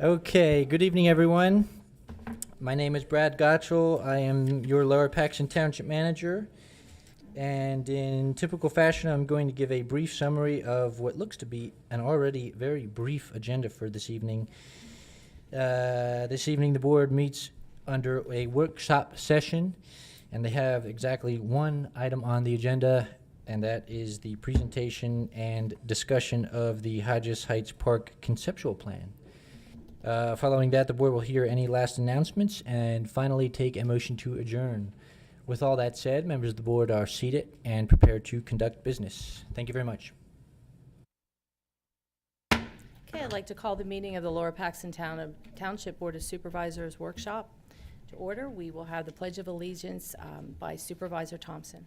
Okay, good evening, everyone. My name is Brad Gottschall. I am your Lower Paxton Township manager. And in typical fashion, I'm going to give a brief summary of what looks to be an already very brief agenda for this evening. This evening, the board meets under a workshop session, and they have exactly one item on the agenda, and that is the presentation and discussion of the Hodges Heights Park conceptual plan. Following that, the board will hear any last announcements and finally take a motion to adjourn. With all that said, members of the board are seated and prepared to conduct business. Thank you very much. Okay, I'd like to call the meeting of the Lower Paxton Township Board of Supervisors workshop to order. We will have the Pledge of Allegiance by Supervisor Thompson.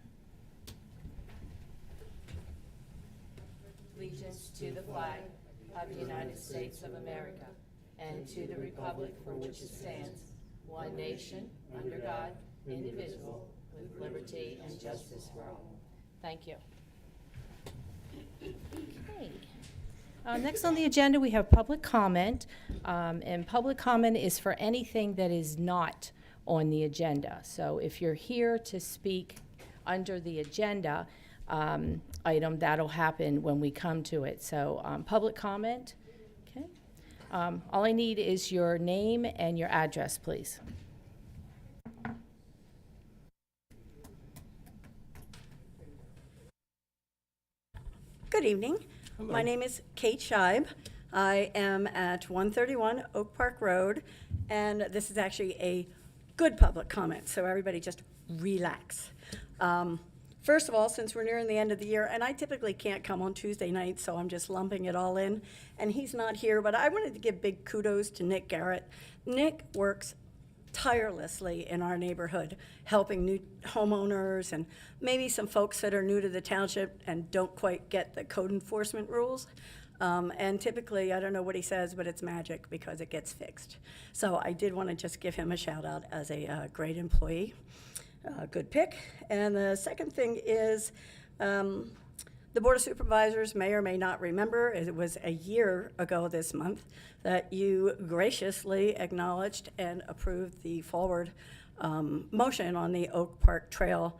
Allegiance to the flag of the United States of America and to the republic for which it stands, one nation, under God, indivisible, with liberty and justice for all. Thank you. Okay. Next on the agenda, we have public comment, and public comment is for anything that is not on the agenda. So if you're here to speak under the agenda item, that'll happen when we come to it. So public comment, okay. All I need is your name and your address, please. Good evening. Hello. My name is Kate Scheib. I am at 131 Oak Park Road, and this is actually a good public comment, so everybody just relax. First of all, since we're nearing the end of the year, and I typically can't come on Tuesday nights, so I'm just lumping it all in, and he's not here, but I wanted to give big kudos to Nick Garrett. Nick works tirelessly in our neighborhood, helping new homeowners and maybe some folks that are new to the township and don't quite get the code enforcement rules. And typically, I don't know what he says, but it's magic because it gets fixed. So I did want to just give him a shout out as a great employee. Good pick. And the second thing is the Board of Supervisors may or may not remember, it was a year ago this month, that you graciously acknowledged and approved the forward motion on the Oak Park Trail.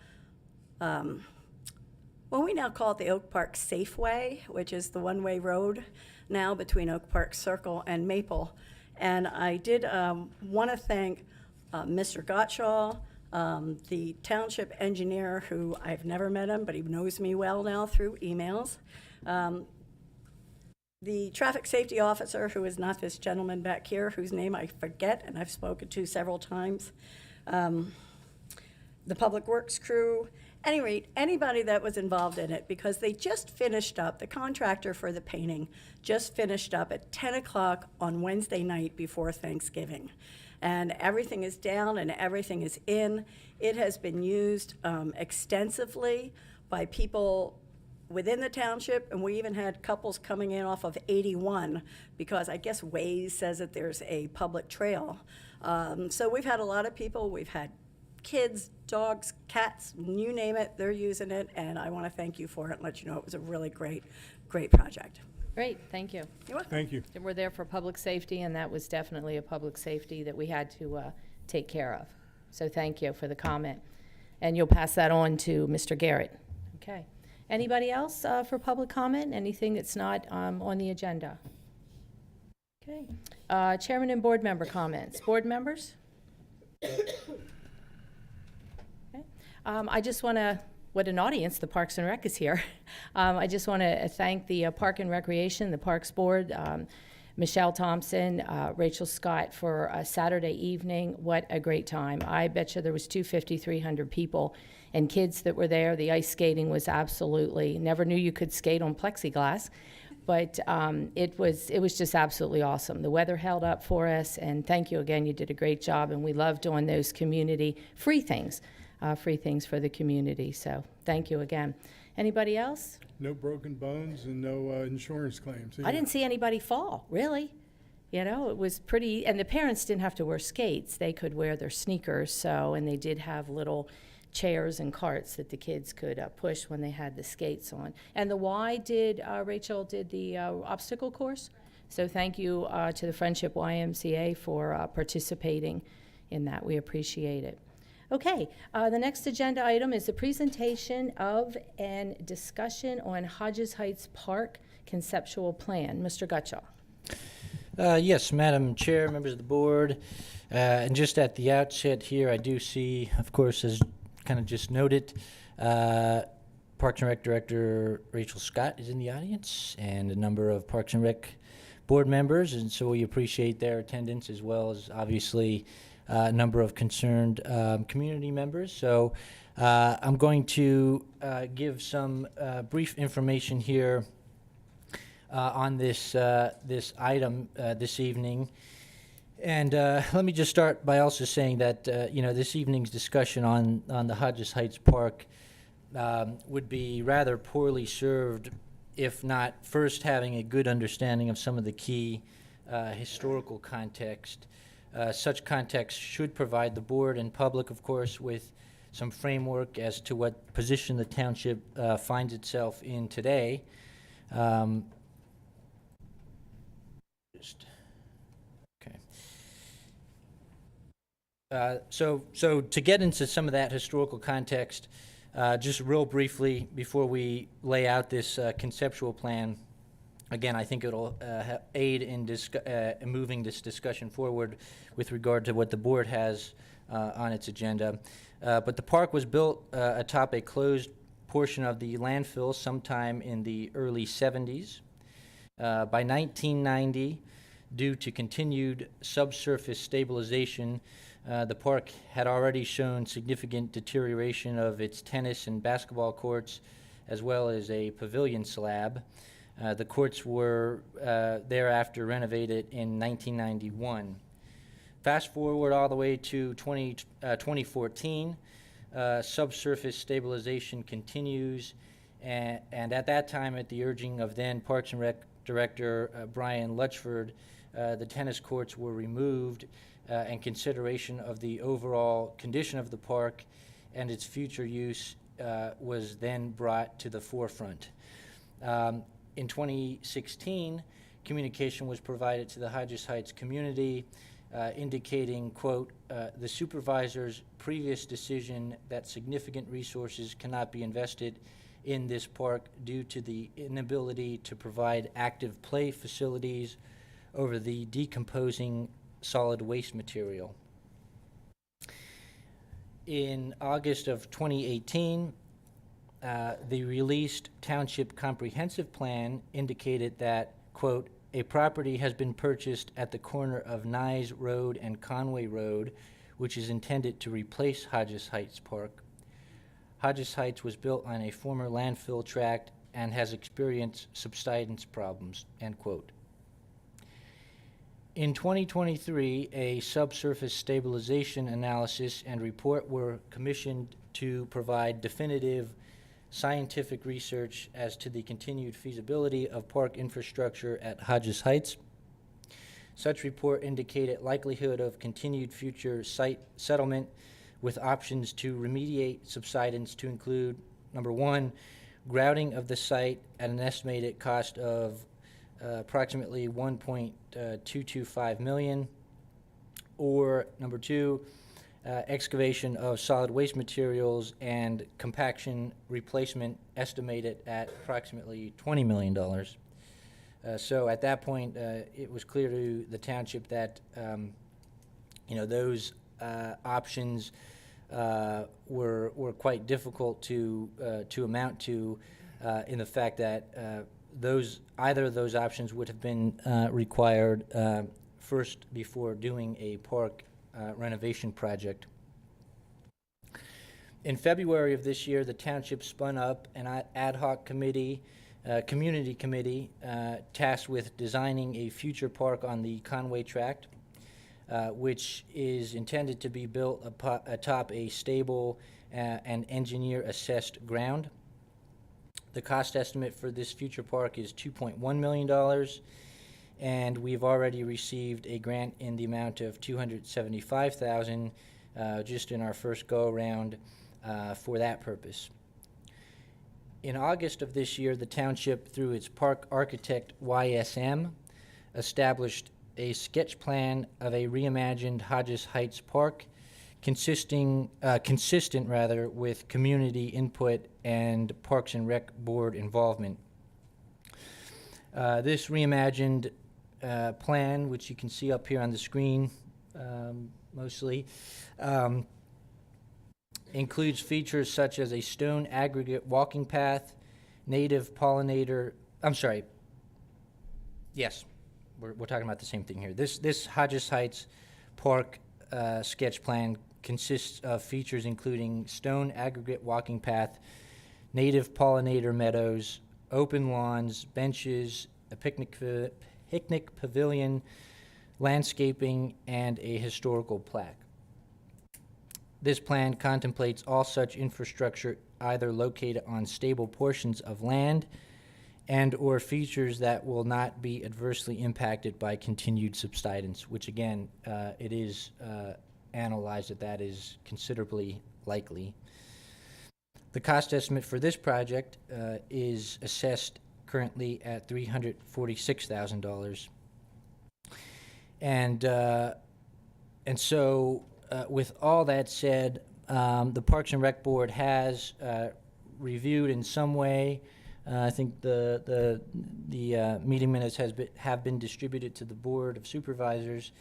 Well, we now call it the Oak Park Safeway, which is the one-way road now between Oak Park Circle and Maple. And I did want to thank Mr. Gottschall, the township engineer, who I've never met him, but he knows me well now through emails. The traffic safety officer, who is not this gentleman back here, whose name I forget and I've spoken to several times. The public works crew. At any rate, anybody that was involved in it, because they just finished up, the contractor for the painting just finished up at 10 o'clock on Wednesday night before Thanksgiving. And everything is down and everything is in. It has been used extensively by people within the township, and we even had couples coming in off of 81 because I guess Waze says that there's a public trail. So we've had a lot of people. We've had kids, dogs, cats, you name it, they're using it, and I want to thank you for it and let you know it was a really great project. Great, thank you. You're welcome. Thank you. And we're there for public safety, and that was definitely a public safety that we had to take care of. So thank you for the comment. And you'll pass that on to Mr. Garrett. Okay. Anybody else for public comment? Anything that's not on the agenda? Okay. Chairman and board member comments. Board members? Okay. I just want to, what an audience, the Parks and Rec is here. I just want to thank the Park and Recreation, the Parks Board, Michelle Thompson, Rachel Scott for a Saturday evening. What a great time. I bet you there was 250, 300 people and kids that were there. The ice skating was absolutely, never knew you could skate on plexiglass, but it was just absolutely awesome. The weather held up for us, and thank you again. You did a great job, and we love doing those community free things for the community. So thank you again. Anybody else? No broken bones and no insurance claims either. I didn't see anybody fall, really. You know, it was pretty, and the parents didn't have to wear skates. They could wear their sneakers, so, and they did have little chairs and carts that the kids could push when they had the skates on. And the Y did, Rachel did the obstacle course. So thank you to the Friendship YMCA for participating in that. We appreciate it. Okay, the next agenda item is the presentation of and discussion on Hodges Heights Park conceptual plan. Mr. Gutschall. Yes, Madam Chair, members of the board, and just at the outset here, I do see, of course, as kind of just noted, Parks and Rec Director Rachel Scott is in the audience, and a number of Parks and Rec board members, and so we appreciate their attendance, as well as obviously a number of concerned community members. So I'm going to give some brief information here on this this item this evening. And let me just start by also saying that this evening's discussion on the Hodges Heights Park would be rather poorly served if not first having a good understanding of some of the key historical context. Such context should provide the board and public, of course, with some framework as to what position the township finds itself in today. So to get into some of that historical context, just real briefly before we lay out this conceptual plan, again, I think it'll aid in moving this discussion forward with regard to what the board has on its agenda. But the park was built atop a closed portion of the landfill sometime in the early 70s. By 1990, due to continued subsurface stabilization, the park had already shown significant deterioration of its tennis and basketball courts, as well as a pavilion slab. The courts were thereafter renovated in 1991. Fast forward all the way to 2014, subsurface stabilization continues, and at that time, at the urging of then Parks and Rec Director Brian Lutchford, the tennis courts were removed, and consideration of the overall condition of the park and its future use was then brought to the forefront. In 2016, communication was provided to the Hodges Heights community indicating, quote, the supervisor's previous decision that significant resources cannot be invested in this park due to the inability to provide active play facilities over the decomposing solid waste material. In August of 2018, the released Township Comprehensive Plan indicated that, quote, a property has been purchased at the corner of Nye Road and Conway Road, which is intended to replace Hodges Heights Park. Hodges Heights was built on a former landfill tract and has experienced subsidence problems, end quote. In 2023, a subsurface stabilization analysis and report were commissioned to provide definitive scientific research as to the continued feasibility of park infrastructure at Hodges Heights. Such report indicated likelihood of continued future site settlement with options to remediate subsidence to include, number one, grouting of the site at an estimated cost of approximately $1.225 million, or number two, excavation of solid waste materials and compaction replacement estimated at approximately $20 million. So at that point, it was clear to the township that those options were quite difficult to amount to, in the fact that either of those options would have been required first before doing a park renovation project. In February of this year, the township spun up an ad hoc committee, community committee, tasked with designing a future park on the Conway tract, which is intended to be built atop a stable and engineer-assessed ground. The cost estimate for this future park is $2.1 million, and we've already received a grant in the amount of $275,000 just in our first go-around for that purpose. In August of this year, the township, through its park architect YSM, established a sketch plan of a reimagined Hodges Heights Park consistent with community input and Parks and Rec Board involvement. This reimagined plan, which you can see up here on the screen mostly, includes features such as a stone aggregate walking path, native pollinator, yes, we're talking about the same thing here. This Hodges Heights Park sketch plan consists of features including stone aggregate walking path, native pollinator meadows, open lawns, benches, a picnic pavilion, landscaping, and a historical plaque. This plan contemplates all such infrastructure either located on stable portions of land and or features that will not be adversely impacted by continued subsidence, which again, it is analyzed that is considerably likely. The cost estimate for this project is assessed currently at $346,000. And so with all that said, the Parks and Rec Board has reviewed in some way. I think the meeting minutes have been distributed to the Board of Supervisors.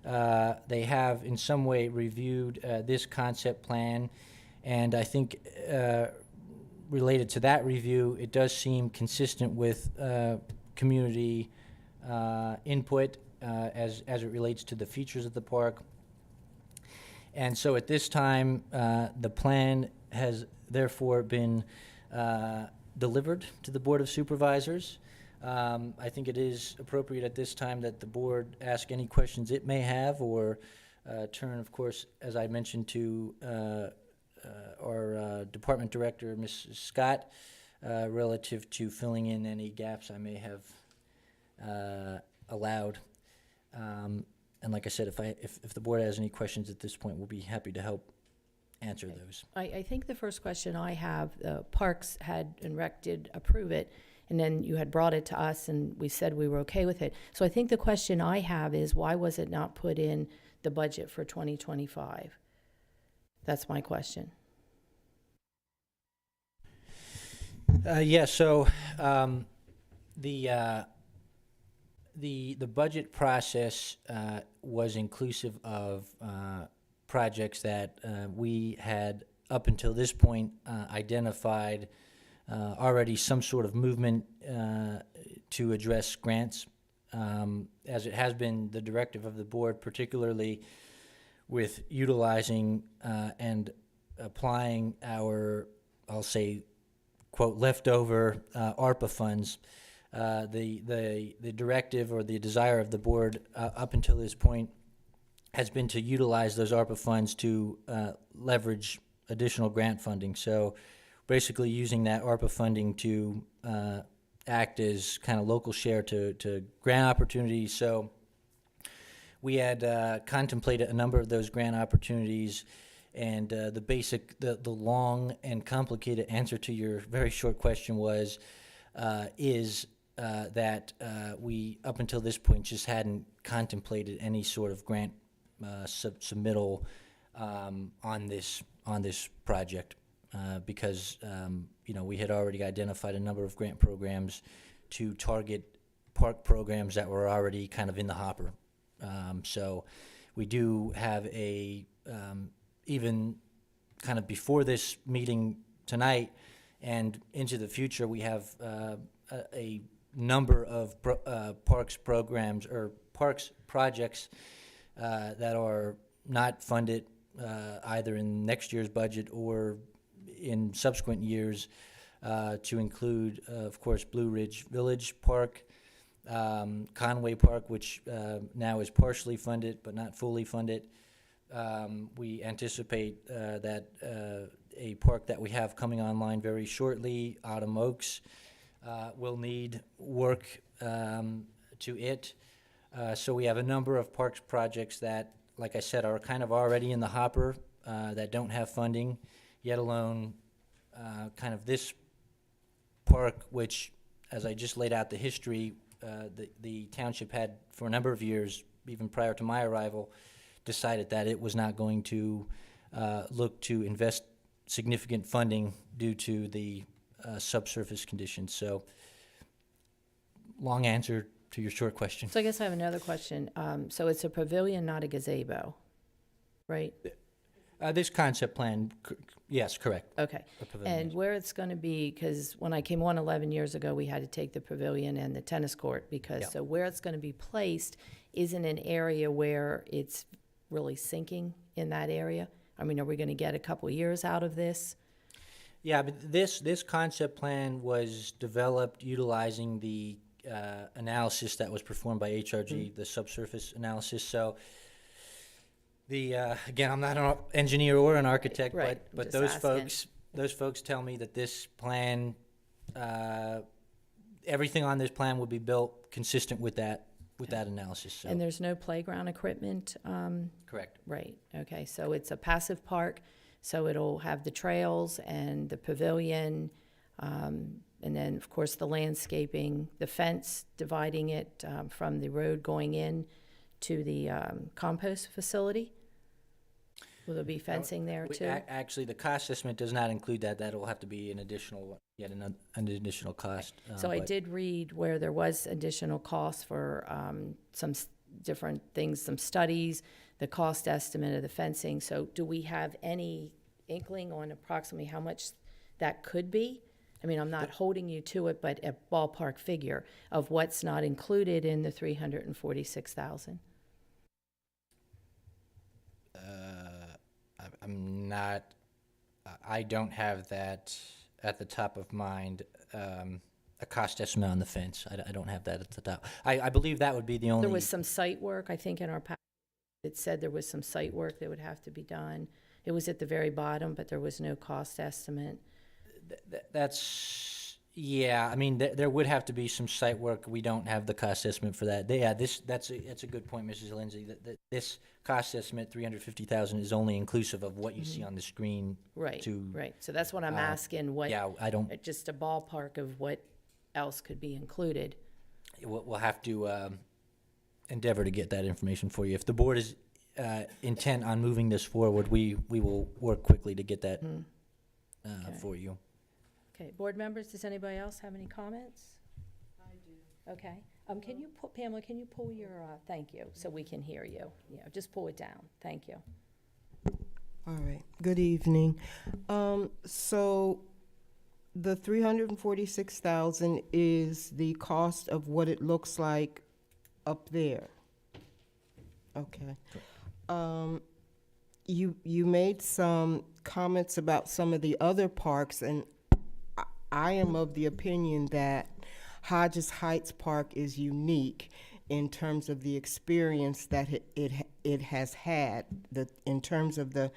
They have in some way reviewed this concept plan, and I think related to that review, it does seem consistent with community input as it relates to the features of the park. And so at this time, the plan has therefore been delivered to the Board of Supervisors. I think it is appropriate at this time that the board ask any questions it may have, or turn, of course, as I mentioned, to our department director, Ms. Scott, relative to filling in any gaps I may have allowed. And like I said, if the board has any questions at this point, we'll be happy to help answer those. I think the first question I have, Parks had and Rec did approve it, and then you had brought it to us and we said we were okay with it. So I think the question I have is, why was it not put in the budget for 2025? That's my question. Yeah, so the budget process was inclusive of projects that we had up until this point identified already some sort of movement to address grants, as it has been the directive of the board, particularly with utilizing and applying our, I'll say, quote, leftover ARPA funds. The directive or the desire of the board up until this point has been to utilize those ARPA funds to leverage additional grant funding. So basically using that ARPA funding to act as kind of local share to grant opportunities. So we had contemplated a number of those grant opportunities, and the long and complicated answer to your very short question was, that we, up until this point, just hadn't contemplated any sort of grant submittal on this project because we had already identified a number of grant programs to target park programs that were already kind of in the hopper. So we do have even kind of before this meeting tonight and into the future, we have a number of parks programs or parks projects that are not funded either in next year's budget or in subsequent years, to include, of course, Blue Ridge Village Park, Conway Park, which now is partially funded but not fully funded. We anticipate that a park that we have coming online very shortly, Autumn Oaks, will need work to it. So we have a number of parks projects that, like I said, are kind of already in the hopper that don't have funding, yet alone kind of this park, which, as I just laid out the history, the township had, for a number of years, even prior to my arrival, decided that it was not going to look to invest significant funding due to the subsurface conditions. So, long answer to your short question. So I guess I have another question. So it's a pavilion, not a gazebo, right? This concept plan, yes, correct. Okay. A pavilion, And yes. where it's going to be, because when I came on 11 years ago, we had to take the pavilion and the tennis court, because, Yeah. so where it's going to be placed isn't an area where it's really sinking in that area? I mean, are we going to get a couple years out of this? Yeah, but this concept plan was developed utilizing the analysis that was performed by HRG, the subsurface analysis. So again, I'm not an engineer or an architect, Right, but I'm just asking. those folks tell me that this plan, everything on this plan will be built consistent with that analysis. So And there's no playground equipment? correct. Right, okay, so it's a passive park, so it'll have the trails and the pavilion, and then, of course, the landscaping, the fence dividing it from the road going in to the compost facility? Will there be fencing there too? Actually, the cost estimate does not include that. That'll have to be an additional, an additional cost. So I but- did read where there was additional costs for some different things, some studies, the cost estimate of the fencing. So do we have any inkling on approximately how much that could be? I mean, I'm not holding you to it, but a ballpark figure of what's not included in the 346,000. I'm not, I don't have that at the top of mind, a cost estimate on the fence. I don't have that at the top. I believe that would be the only. There was some site work, I think, in our packet. It said there was some site work that would have to be done. It was at the very bottom, but there was no cost estimate. That's, yeah, I mean, there would have to be some site work. We don't have the cost estimate for that. Yeah, that's a good point, Mrs. Lindsay. This cost estimate, 350,000, is only inclusive of what you see on the screen. Right, to- right. So that's what I'm asking, what, Yeah, I don't, just a ballpark of what else could be included. we'll have to endeavor to get that information for you. If the board is intent on moving this forward, we will work quickly to get that Okay. for you. Okay, board members, does anybody else have any comments? I do. Okay. Can you, Pamela, can you pull your, thank you, so we can hear you. Yeah, just pull it down. Thank you. All right, good evening. So the 346,000 is the cost of what it looks like up there? Okay. You made some comments about some of the other parks, and I am of the opinion that Hodges Heights Park is unique in terms of the experience that it has had, in terms of the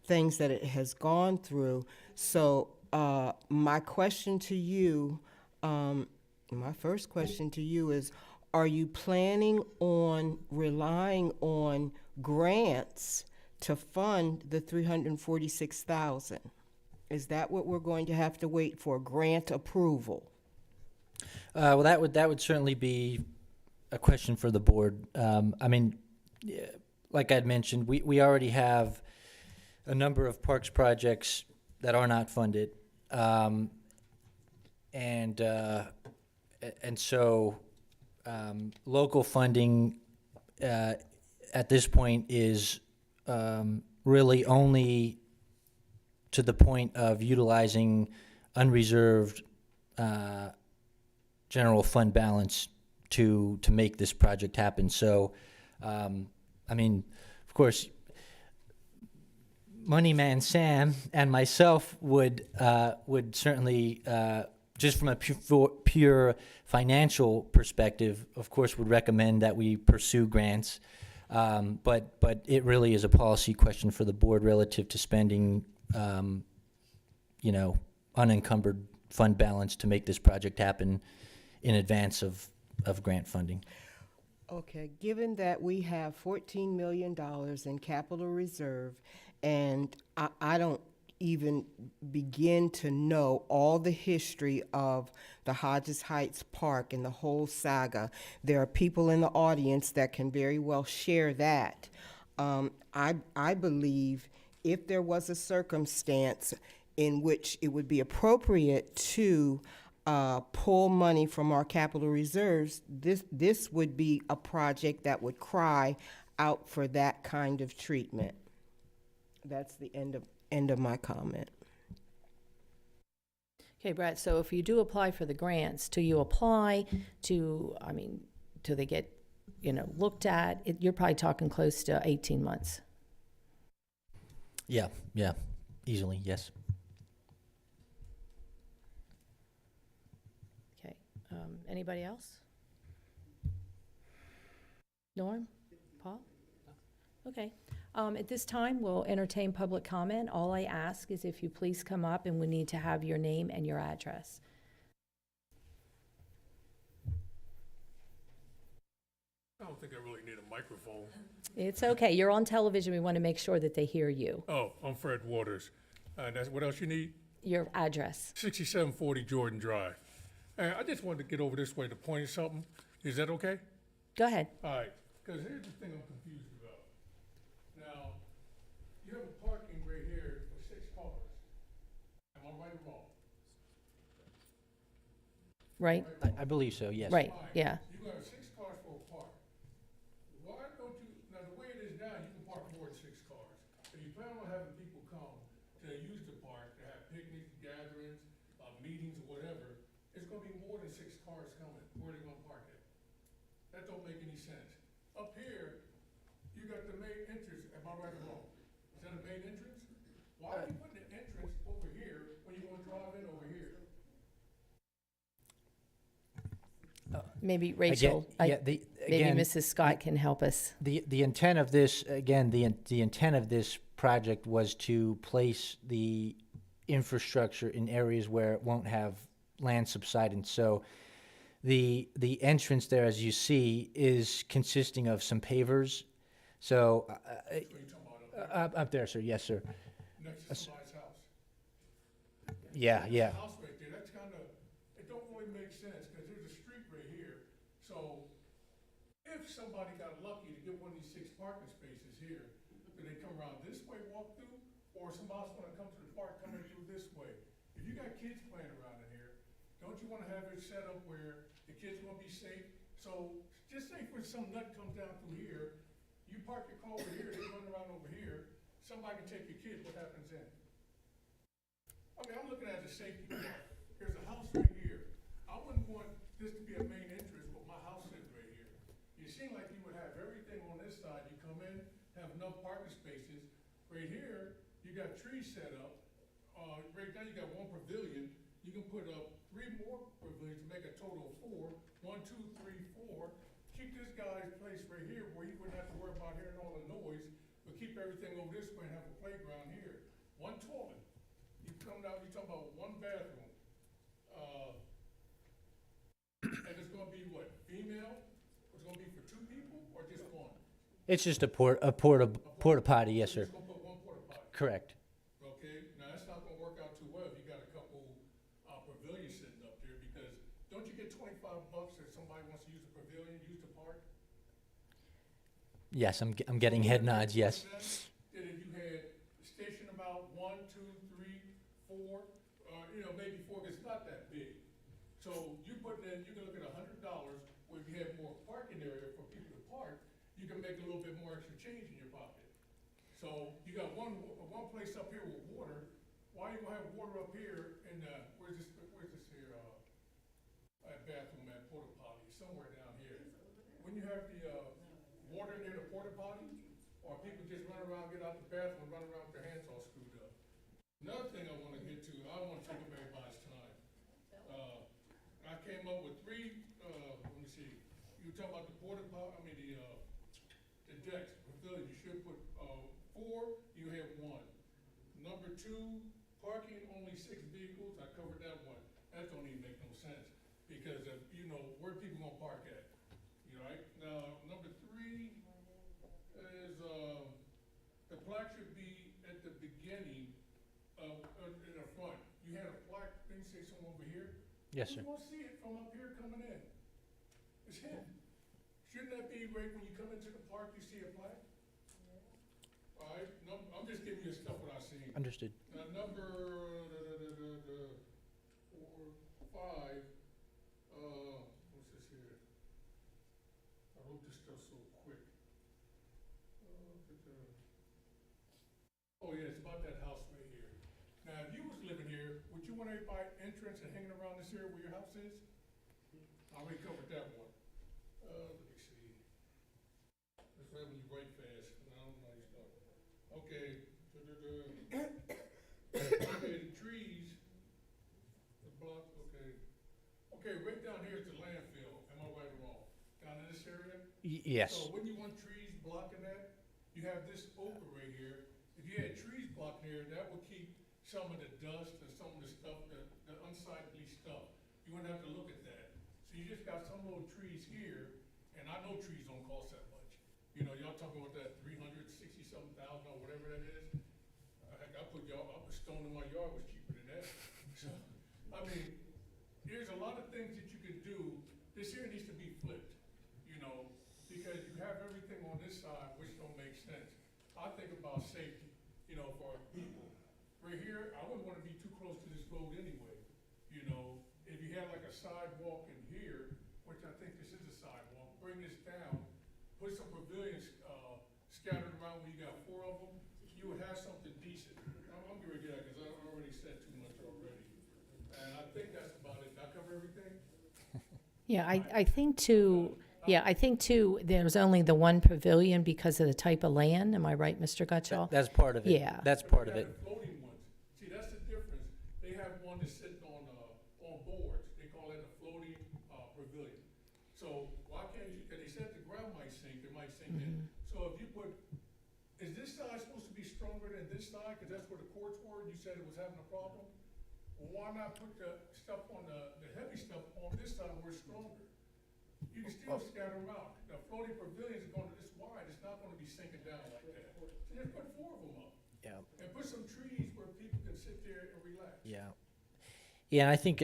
things that it has gone through. So my question to you, my first question to you is, are you planning on relying on grants to fund the 346,000? Is that what we're going to have to wait for, grant approval? Well, that would certainly be a question for the board. I mean, yeah, like I'd mentioned, we already have a number of parks projects that are not funded, and so local funding at this point is really only to the point of utilizing unreserved general fund balance to make this project happen. So, I mean, of course, Moneyman Sam and myself would certainly, just from a pure financial perspective, of course, would recommend that we pursue grants. But it really is a policy question for the board relative to spending, unencumbered fund balance to make this project happen in advance of grant funding. Okay, given that we have $14 million in capital reserve, and I don't even begin to know all the history of the Hodges Heights Park and the whole saga. There are people in the audience that can very well share that. I believe if there was a circumstance in which it would be appropriate to pull money from our capital reserves, this would be a project that would cry out for that kind of treatment. That's the end of my comment. Okay, Brett, so if you do apply for the grants, do you apply to, do they get, looked at? You're probably talking close to 18 months. Yeah, easily, yes. Okay, anybody else? Norm? Paul? Okay. At this time, we'll entertain public comment. All I ask is if you please come up, and we need to have your name and your address. I don't think I really need a microphone. It's okay. You're on television. We want to make sure that they hear you. Oh, I'm Fred Waters. That's what else you need? Your address. 6740 Jordan Drive. I just wanted to get over this way to point you something. Is that okay? Go ahead. All right, because here's the thing I'm confused about. Now, you have a parking right here for 6 cars. Am I right or wrong? Right? I believe so, yes. Right, Fine. yeah. You got 6 cars for a park. Why don't you, now the way it is now, you can park more than 6 cars. If you plan on having people come to use the park, to have picnics, gatherings, meetings, or whatever, it's gonna be more than 6 cars coming. Where are they gonna park at? That don't make any sense. Up here, you got the main entrance, am I right or wrong? Is that a main entrance? Why are you putting the entrance over here when you wanna drive in over here? Maybe Rachel, maybe again, Mrs. Scott can help us. The intent of this, again, the intent of this project was to place the infrastructure in areas where it won't have land subsidence. So the entrance there, as you see, is consisting of some pavers. So What are you talking about up there, sir. Yes, sir. next to somebody's house? Yeah. House right there, that's kinda, it don't really make sense, cause there's a street right here. So if somebody got lucky to get one of these 6 parking spaces here, do they come around this way, walk through? Or somebody else wanna come to the park, coming through this way? If you got kids playing around in here, don't you wanna have it set up where the kids will be safe? So just say for some nut comes down through here, you park your car over here, they run around over here, somebody can take your kids, what happens then? I'm looking at the safety part. There's a house right here. I wouldn't want this to be a main entrance, but my house is right here. You seem like you would have everything on this side. You come in, have enough parking spaces. Right here, you got trees set up. Right now, you got 1 pavilion. You can put up 3 more pavilions to make a total of 4. 1, 2, 3, 4. Keep this guy's place right here where you wouldn't have to worry about hearing all the noise, but keep everything over this way and have a playground here. 1 toilet. You come down, you talking about 1 bathroom. And it's gonna be what, female? It's gonna be for 2 people or just 1? It's just a porta potty, yes, sir. Just gonna put 1 porta potty, Correct. okay? Now, that's not gonna work out too well if you got a couple, pavilions sitting up there, because don't you get $25 if somebody wants to use the pavilion, use the park? Yes, I'm getting head nods, yes. That if you had station about 1, 2, 3, 4, maybe 4, it's not that big. So you put in, you can look at $100, where if you have more parking area for people to park, you can make a little bit more extra change in your pocket. So you got one place up here with water. Why you gonna have water up here in where's this here, bathroom at porta potty, somewhere down here? When you have the, water near the porta potty, or people just run around, get out the bathroom, run around with their hands all screwed up. Another thing I wanna get to, I don't wanna take up everybody's time. I came up with 3, let me see, you were talking about the porta potty, the decks, pavilion, you should put, 4, you have 1. Number 2, parking only 6 vehicles, I covered that one. That don't even make no sense, because of, where people gonna park at, right? Now, number 3 is, the plaque should be at the beginning of Yes, sir. Who's gonna see it from up here coming in? It's hidden. Shouldn't that be right when you come into the park, you see a flag? All right, no, I'm just giving you stuff what I seen. Understood. Now, number, 4, 5, what's this here? I wrote this stuff so quick. Oh, yeah, it's about that house right here. Now, if you was living here, would you want everybody entrance and hanging around this area where your house is? I already covered that one. Let me see. That's right when you write fast, and I don't know how you start. Okay. Okay, the trees, the block, okay. Okay, right down here is the landfill, am I right or wrong? Down in this area? Yes. So wouldn't you want trees blocking that? You have this open right here. If you had trees blocking here, that would keep some of the dust and some of the stuff, the unsightly stuff. You wouldn't have to look at that. So you just got some little trees here, and I know trees don't cost that much. You know, y'all talking about that 360-something thousand or whatever that is. Heck, I put a stone in my yard was cheaper than that. So, I mean, there's a lot of things that you can do. This here needs to be flipped, you know, because you have everything on this side, which don't make sense. I think about safety, you know, for people. Right here, I wouldn't want to be too close to this road anyway. You know, if you had like a sidewalk in here, which I think this is a sidewalk, bring this down, put some pavilions scattered around where you got 4 of them, you would have something decent. I'm gonna get that because I already said too much already. And I think that's about it. Did I cover everything? Yeah, I think too, there's only the one pavilion because of the type of land. Am I right, Mr. Gutschall? That's part of it. Yeah. That's part of They it. have the floating ones. See, that's the difference. They have one that's sitting on boards. They call that a floating pavilion. So why can't you, because they said the ground might sink, it might sink in. So if you put, is this side supposed to be stronger than this side? Because that's where the courts were, and you said it was having a problem? Well, why not put the stuff on the heavy stuff on this side where it's stronger? You can still scatter them out. The floating pavilions are going to, it's wide, it's not going to be sinking down like that. So just put 4 of them up. Yeah. And put some trees where people can sit there and relax. Yeah. Yeah, and I think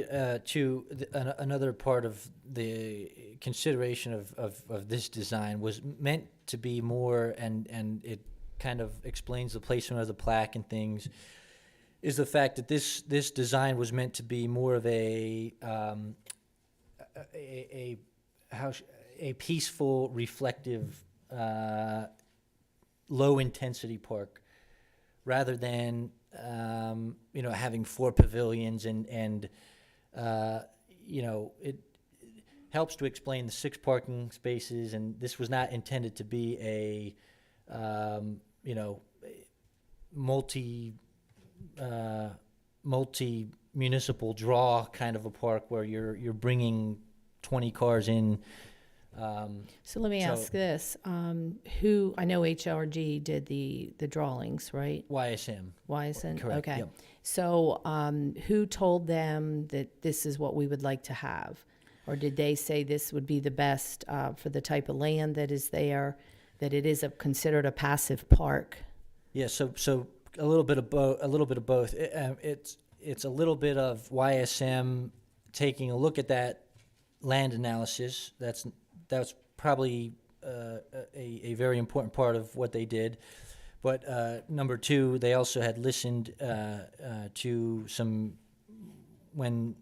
another part of the consideration of this design was meant to be more, and it kind of explains the placement of the plaque and things, is the fact that this design was meant to be more of a peaceful, reflective, low intensity park, rather than having 4 pavilions and it helps to explain the 6 parking spaces, and this was not intended to be a multi-municipal draw kind of a park where you're bringing 20 cars in. So let me ask this, who, I know HRG did the drawings, right? YSM. Wisen? Correct, Okay. yep. So, who told them that this is what we would like to have? Or did they say this would be the best, for the type of land that is there, that it is considered a passive park? Yeah, so a little bit of both. It's a little bit of YSM taking a look at that land analysis. That's probably a very important part of what they did. But number 2, they also had listened to some, when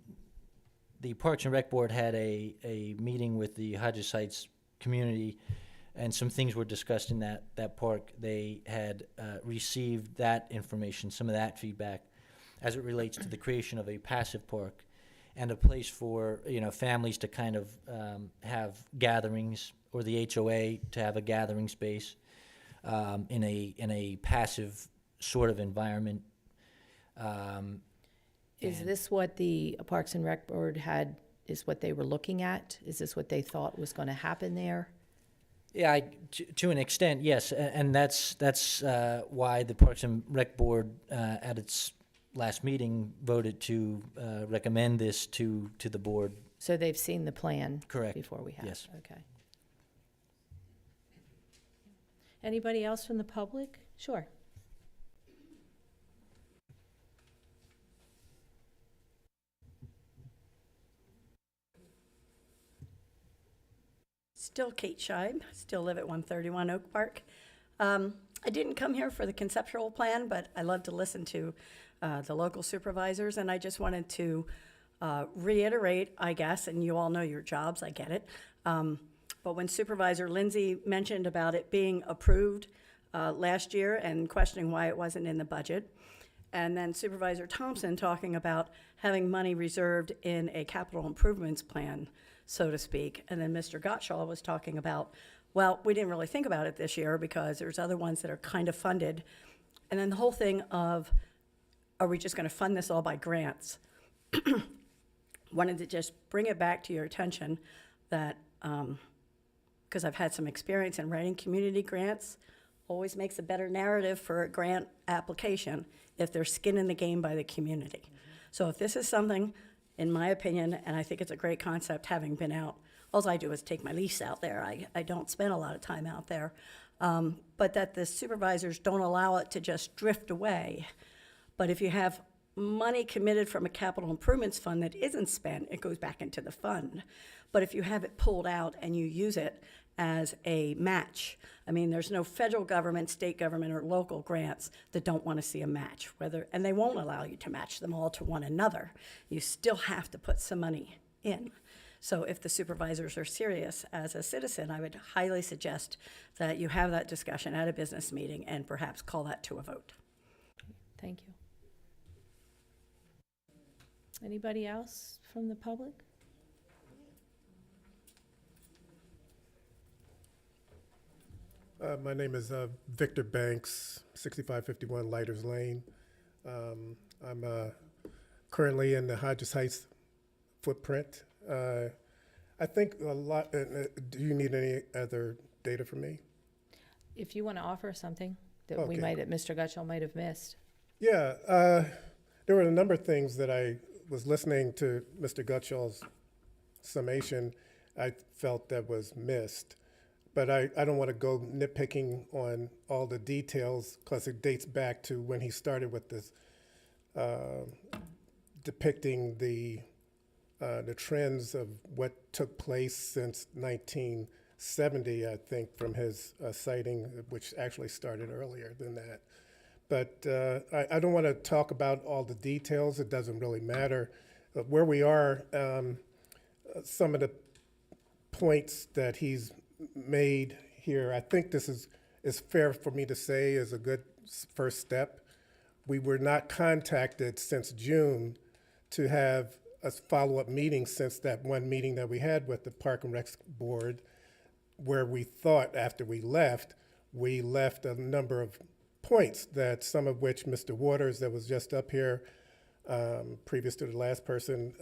the Parks and Rec Board had a meeting with the Hodges Heights community, and some things were discussed in that park. They had received that information, some of that feedback, as it relates to the creation of a passive park and a place for families to kind of have gatherings, or the HOA to have a gathering space in a passive sort of environment. Is this what the Parks and Rec Board had, is what they were looking at? Is this what they thought was going to happen there? Yeah, to an extent, yes, and that's why the Parks and Rec Board at its last meeting voted to recommend this to the board. So they've seen the plan? Correct. Before we have? Yes. Okay. Anybody else from the public? Sure. still Kate Scheib, still live at 131 Oak Park. I didn't come here for the conceptual plan, but I love to listen to the local supervisors, and I just wanted to reiterate, I guess, and you all know your jobs, I get it, but when Supervisor Lindsay mentioned about it being approved last year and questioning why it wasn't in the budget, and then Supervisor Thompson talking about having money reserved in a capital improvements plan, so to speak, and then Mr. Gottschall was talking about, well, we didn't really think about it this year because there's other ones that are kind of funded, and then the whole thing of, are we just going to fund this all by grants? Wanted to just bring it back to your attention that, because I've had some experience in writing community grants, always makes a better narrative for a grant application if there's skin in the game by the community. So if this is something, in my opinion, and I think it's a great concept, having been out, all I do is take my lease out there. I don't spend a lot of time out there. But that the supervisors don't allow it to just drift away. But if you have money committed from a capital improvements fund that isn't spent, it goes back into the fund. But if you have it pulled out and you use it as a match, I mean, there's no federal government, state government, or local grants that don't want to see a match, and they won't allow you to match them all to one another. You still have to put some money in. So if the supervisors are serious as a citizen, I would highly suggest that you have that discussion at a business meeting and perhaps call that to a vote. Thank you. Anybody else from the public? My name is Victor Banks, 6551 Lighters Lane. I'm currently in the Hodges Heights footprint. I think a lot, do you need any other data from me? If you want to offer something that Okay. Mr. Gutschall might have missed. Yeah, there were a number of things that I was listening to Mr. Gutschall's summation I felt that was missed. But I don't want to go nitpicking on all the details because it dates back to when he started with this depicting the trends of what took place since 1970, I think, from his sighting, which actually started earlier than that. But I don't want to talk about all the details. It doesn't really matter. Where we are, some of the points that he's made here, I think this is fair for me to say is a good first step. We were not contacted since June to have a follow-up meeting since that one meeting that we had with the Park and Rec Board, where we thought after we left a number of points that some of which Mr. Waters, that was just up here previous to the last person,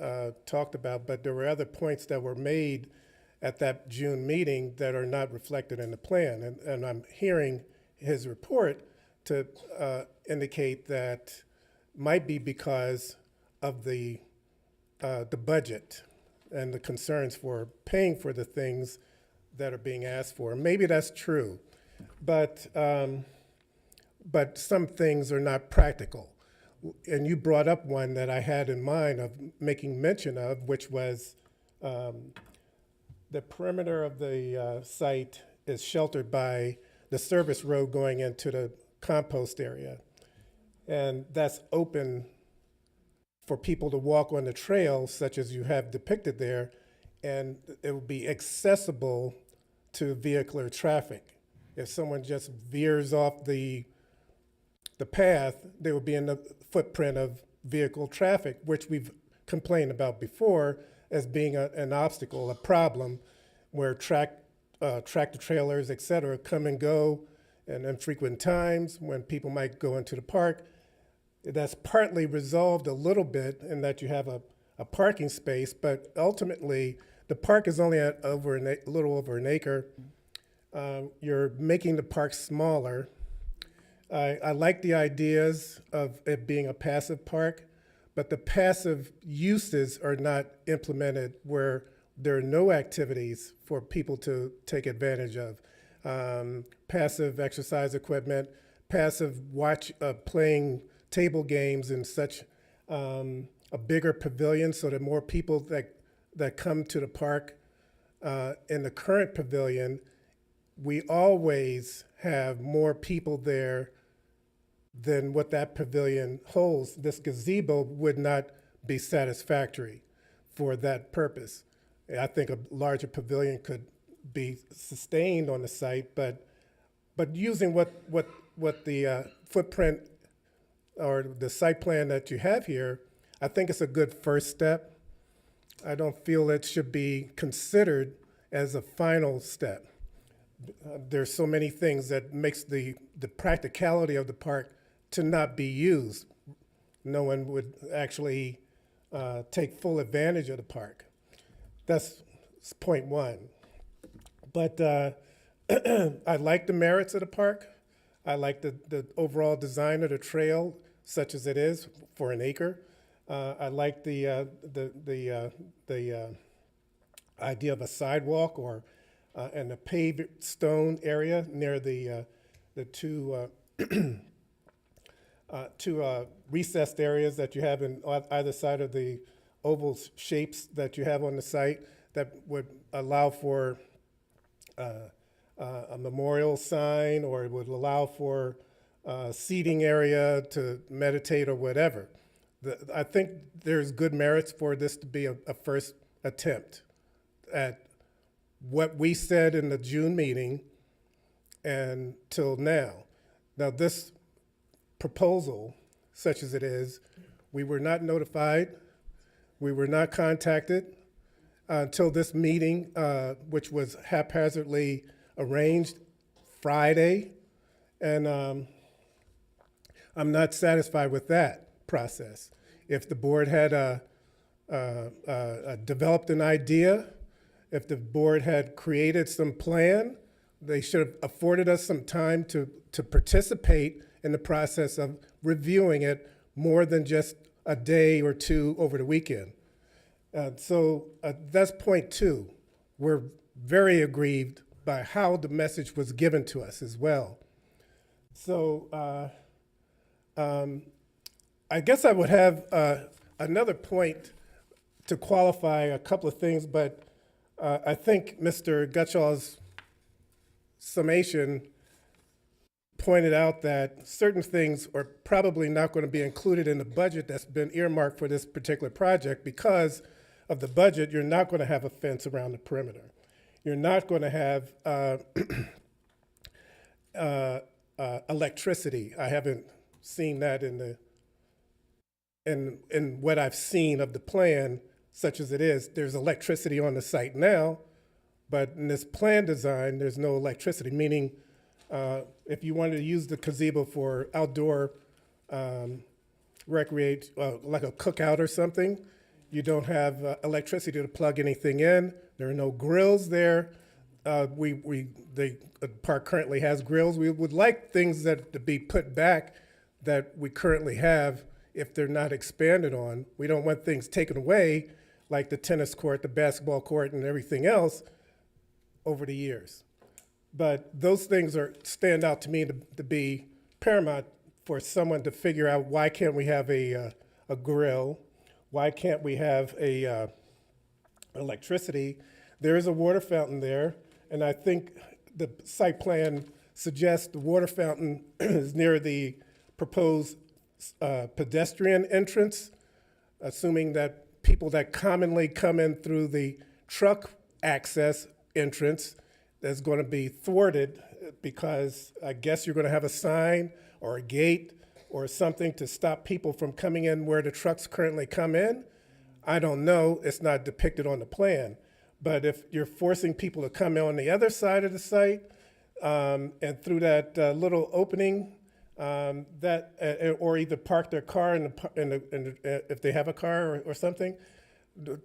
talked about, but there were other points that were made at that June meeting that are not reflected in the plan. And I'm hearing his report to indicate that might be because of the budget and the concerns for paying for the things that are being asked for. Maybe that's true, but some things are not practical. And you brought up one that I had in mind of making mention of, which was the perimeter of the site is sheltered by the service road going into the compost area. And that's open for people to walk on the trail, such as you have depicted there, and it will be accessible to vehicular traffic. If someone just veers off the path, they will be in the footprint of vehicle traffic, which we've complained about before as being an obstacle, a problem, where tractor trailers, et cetera, come and go at infrequent times when people might go into the park. That's partly resolved a little bit in that you have a parking space, but ultimately the park is only at a little over an acre. You're making the park smaller. I like the ideas of it being a passive park, but the passive uses are not implemented where there are no activities for people to take advantage of. Passive exercise equipment, passive playing table games and such, a bigger pavilion so that more people that come to the park in the current pavilion, we always have more people there than what that pavilion holds. This gazebo would not be satisfactory for that purpose. I think a larger pavilion could be sustained on the site, but using what the footprint or the site plan that you have here, I think it's a good first step. I don't feel it should be considered as a final step. There's so many things that makes the practicality of the park to not be used. No one would actually take full advantage of the park. That's point one. But I like the merits of the park. I like the overall design of the trail, such as it is for an acre. I like the idea of a sidewalk or and a paved stone area near the two recessed areas that you have on either side of the oval shapes that you have on the site that would allow for a memorial sign, or it would allow for a seating area to meditate or whatever. I think there's good merits for this to be a first attempt at what we said in the June meeting and till now. Now, this proposal, such as it is, we were not notified, we were not contacted until this meeting, which was haphazardly arranged Friday, and I'm not satisfied with that process. If the board had developed an idea, if the board had created some plan, they should have afforded us some time to participate in the process of reviewing it more than just a day or two over the weekend. So that's point two. We're very aggrieved by how the message was given to us as well. So I guess I would have another point to qualify a couple of things, but I think Mr. Gutschall's summation pointed out that certain things are probably not going to be included in the budget that's been earmarked for this particular project. Because of the budget, you're not going to have a fence around the perimeter. You're not going to have electricity. I haven't seen that in what I've seen of the plan, such as it is. There's electricity on the site now, but in this plan design, there's no electricity, meaning if you wanted to use the gazebo for outdoor recreate, like a cookout or something, you don't have electricity to plug anything in. There are no grills there. The park currently has grills. We would like things that to be put back that we currently have if they're not expanded on. We don't want things taken away like the tennis court, the basketball court, and everything else over the years. But those things stand out to me to be paramount for someone to figure out, why can't we have a grill? Why can't we have electricity? There is a water fountain there, and I think the site plan suggests the water fountain is near the proposed pedestrian entrance, assuming that people that commonly come in through the truck access entrance is going to be thwarted, because I guess you're going to have a sign or a gate or something to stop people from coming in where the trucks currently come in. I don't know. It's not depicted on the plan. But if you're forcing people to come in on the other side of the site and through that little opening, or either park their car if they have a car or something,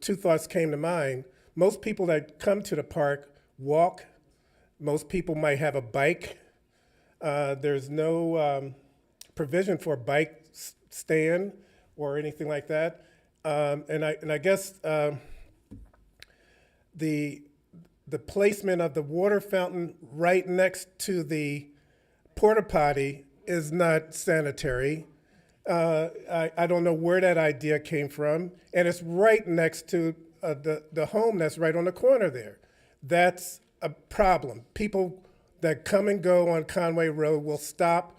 two thoughts came to mind. Most people that come to the park walk. Most people might have a bike. There's no provision for a bike stand or anything like that. And I guess the placement of the water fountain right next to the porta potty is not sanitary. I don't know where that idea came from, and it's right next to the home that's right on the corner there. That's a problem. People that come and go on Conway Road will stop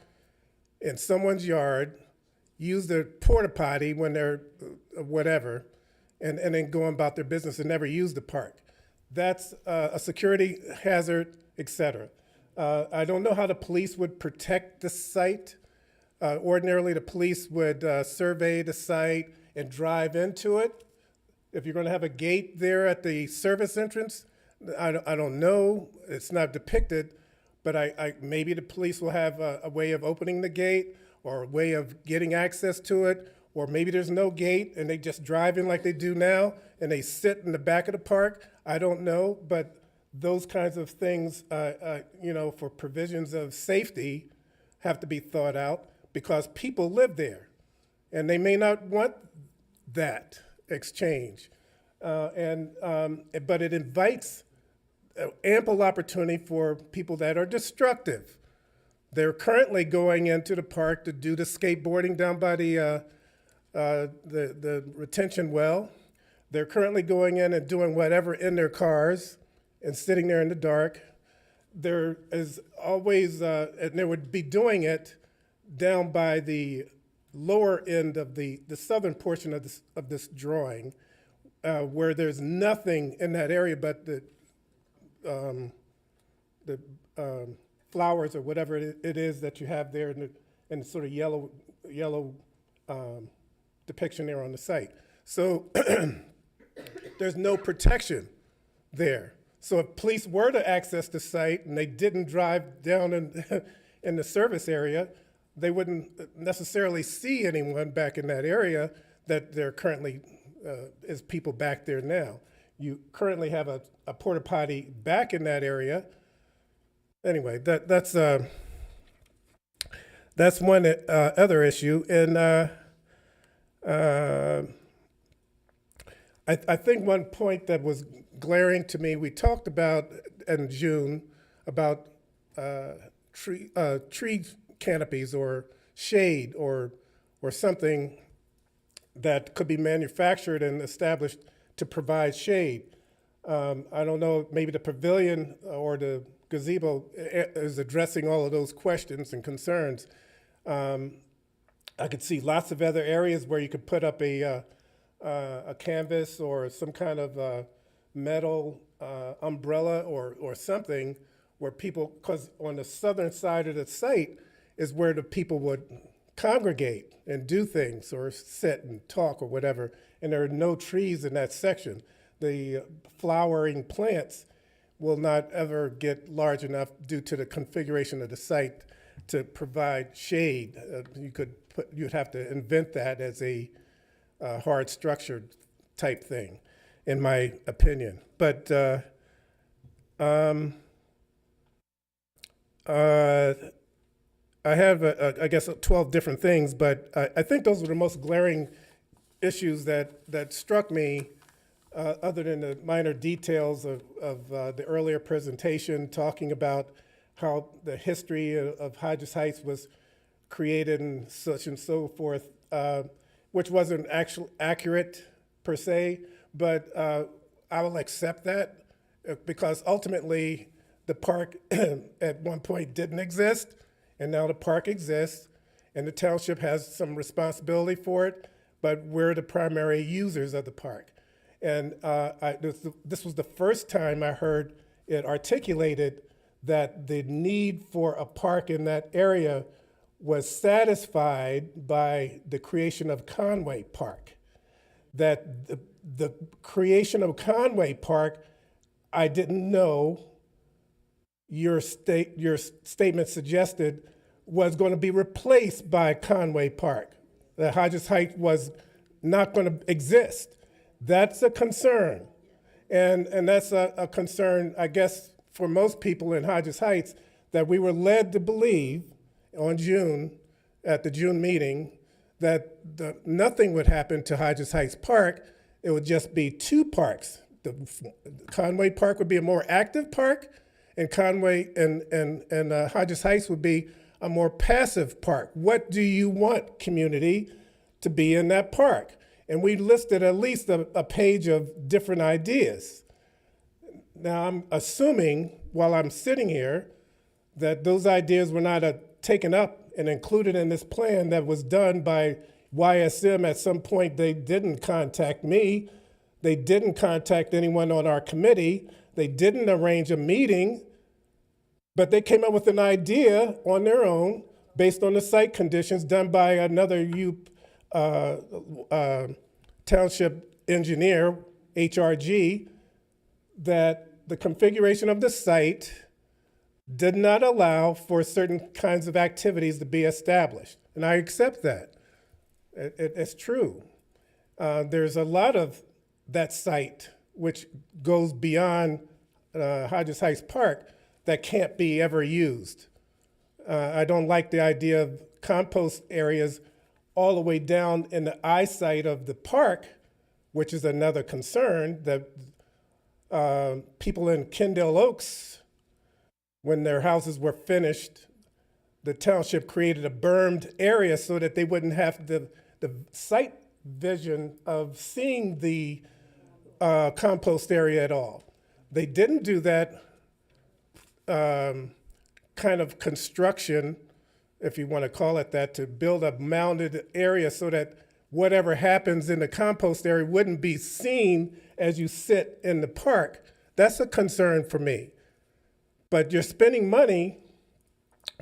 in someone's yard, use their porta potty when they're whatever, and then go about their business and never use the park. That's a security hazard, et cetera. I don't know how the police would protect the site. Ordinarily, the police would survey the site and drive into it. If you're going to have a gate there at the service entrance, I don't know. It's not depicted, but maybe the police will have a way of opening the gate or a way of getting access to it, or maybe there's no gate and they just drive in like they do now and they sit in the back of the park. I don't know, but those kinds of things, for provisions of safety have to be thought out because people live there and they may not want that exchange. But it invites ample opportunity for people that are destructive. They're currently going into the park to do the skateboarding down by the retention well. They're currently going in and doing whatever in their cars and sitting there in the dark. There is always, and they would be doing it down by the lower end of the southern portion of this drawing, where there's nothing in that area but the flowers or whatever it is that you have there in the sort of yellow depiction there on the site. So there's no protection there. So if police were to access the site and they didn't drive down in the service area, they wouldn't necessarily see anyone back in that area that there currently is people back there now. You currently have a porta potty back in that area. Anyway, that's one other issue. And I think one point that was glaring to me, we talked about in June about tree canopies or shade or something that could be manufactured and established to provide shade. I don't know, maybe the pavilion or the gazebo is addressing all of those questions and concerns. I could see lots of other areas where you could put up a canvas or some kind of metal umbrella or something where people, because on the southern side of the site is where the people would congregate and do things or sit and talk or whatever, and there are no trees in that section. The flowering plants will not ever get large enough due to the configuration of the site to provide shade. You'd have to invent that as a hard structured type thing, in my opinion. But I have, I guess, 12 different things, but I think those were the most glaring issues that struck me, other than the minor details of the earlier presentation, talking about how the history of Hodges Heights was created and such and so forth, which wasn't actually accurate per se, but I will accept that because ultimately the park at one point didn't exist, and now the park exists, and the township has some responsibility for it, but we're the primary users of the park. And this was the first time I heard it articulated that the need for a park in that area was satisfied by the creation of Conway Park. That the creation of Conway Park, I didn't know your statement suggested was going to be replaced by Conway Park. That Hodges Heights was not going to exist. That's a concern. And that's a concern, I guess, for most people in Hodges Heights, that we were led to believe on June, at the June meeting, that nothing would happen to Hodges Heights Park. It would just be two parks. The Conway Park would be a more active park, and Conway and Hodges Heights would be a more passive park. What do you want, community, to be in that park? And we listed at least a page of different ideas. Now, I'm assuming while I'm sitting here that those ideas were not taken up and included in this plan that was done by YSM. At some point, they didn't contact me. They didn't contact anyone on our committee. They didn't arrange a meeting, but they came up with an idea on their own based on the site conditions done by another township engineer, HRG, that the configuration of the site did not allow for certain kinds of activities to be established. And I accept that. It's true. There's a lot of that site which goes beyond Hodges Heights Park that can't be ever used. I don't like the idea of compost areas all the way down in the eyesight of the park, which is another concern that people in Kendall Oaks, when their houses were finished, the township created a bermed area so that they wouldn't have the sight vision of seeing the compost area at all. They didn't do that kind of construction, if you want to call it that, to build a mounded area so that whatever happens in the compost area wouldn't be seen as you sit in the park. That's a concern for me. But you're spending money,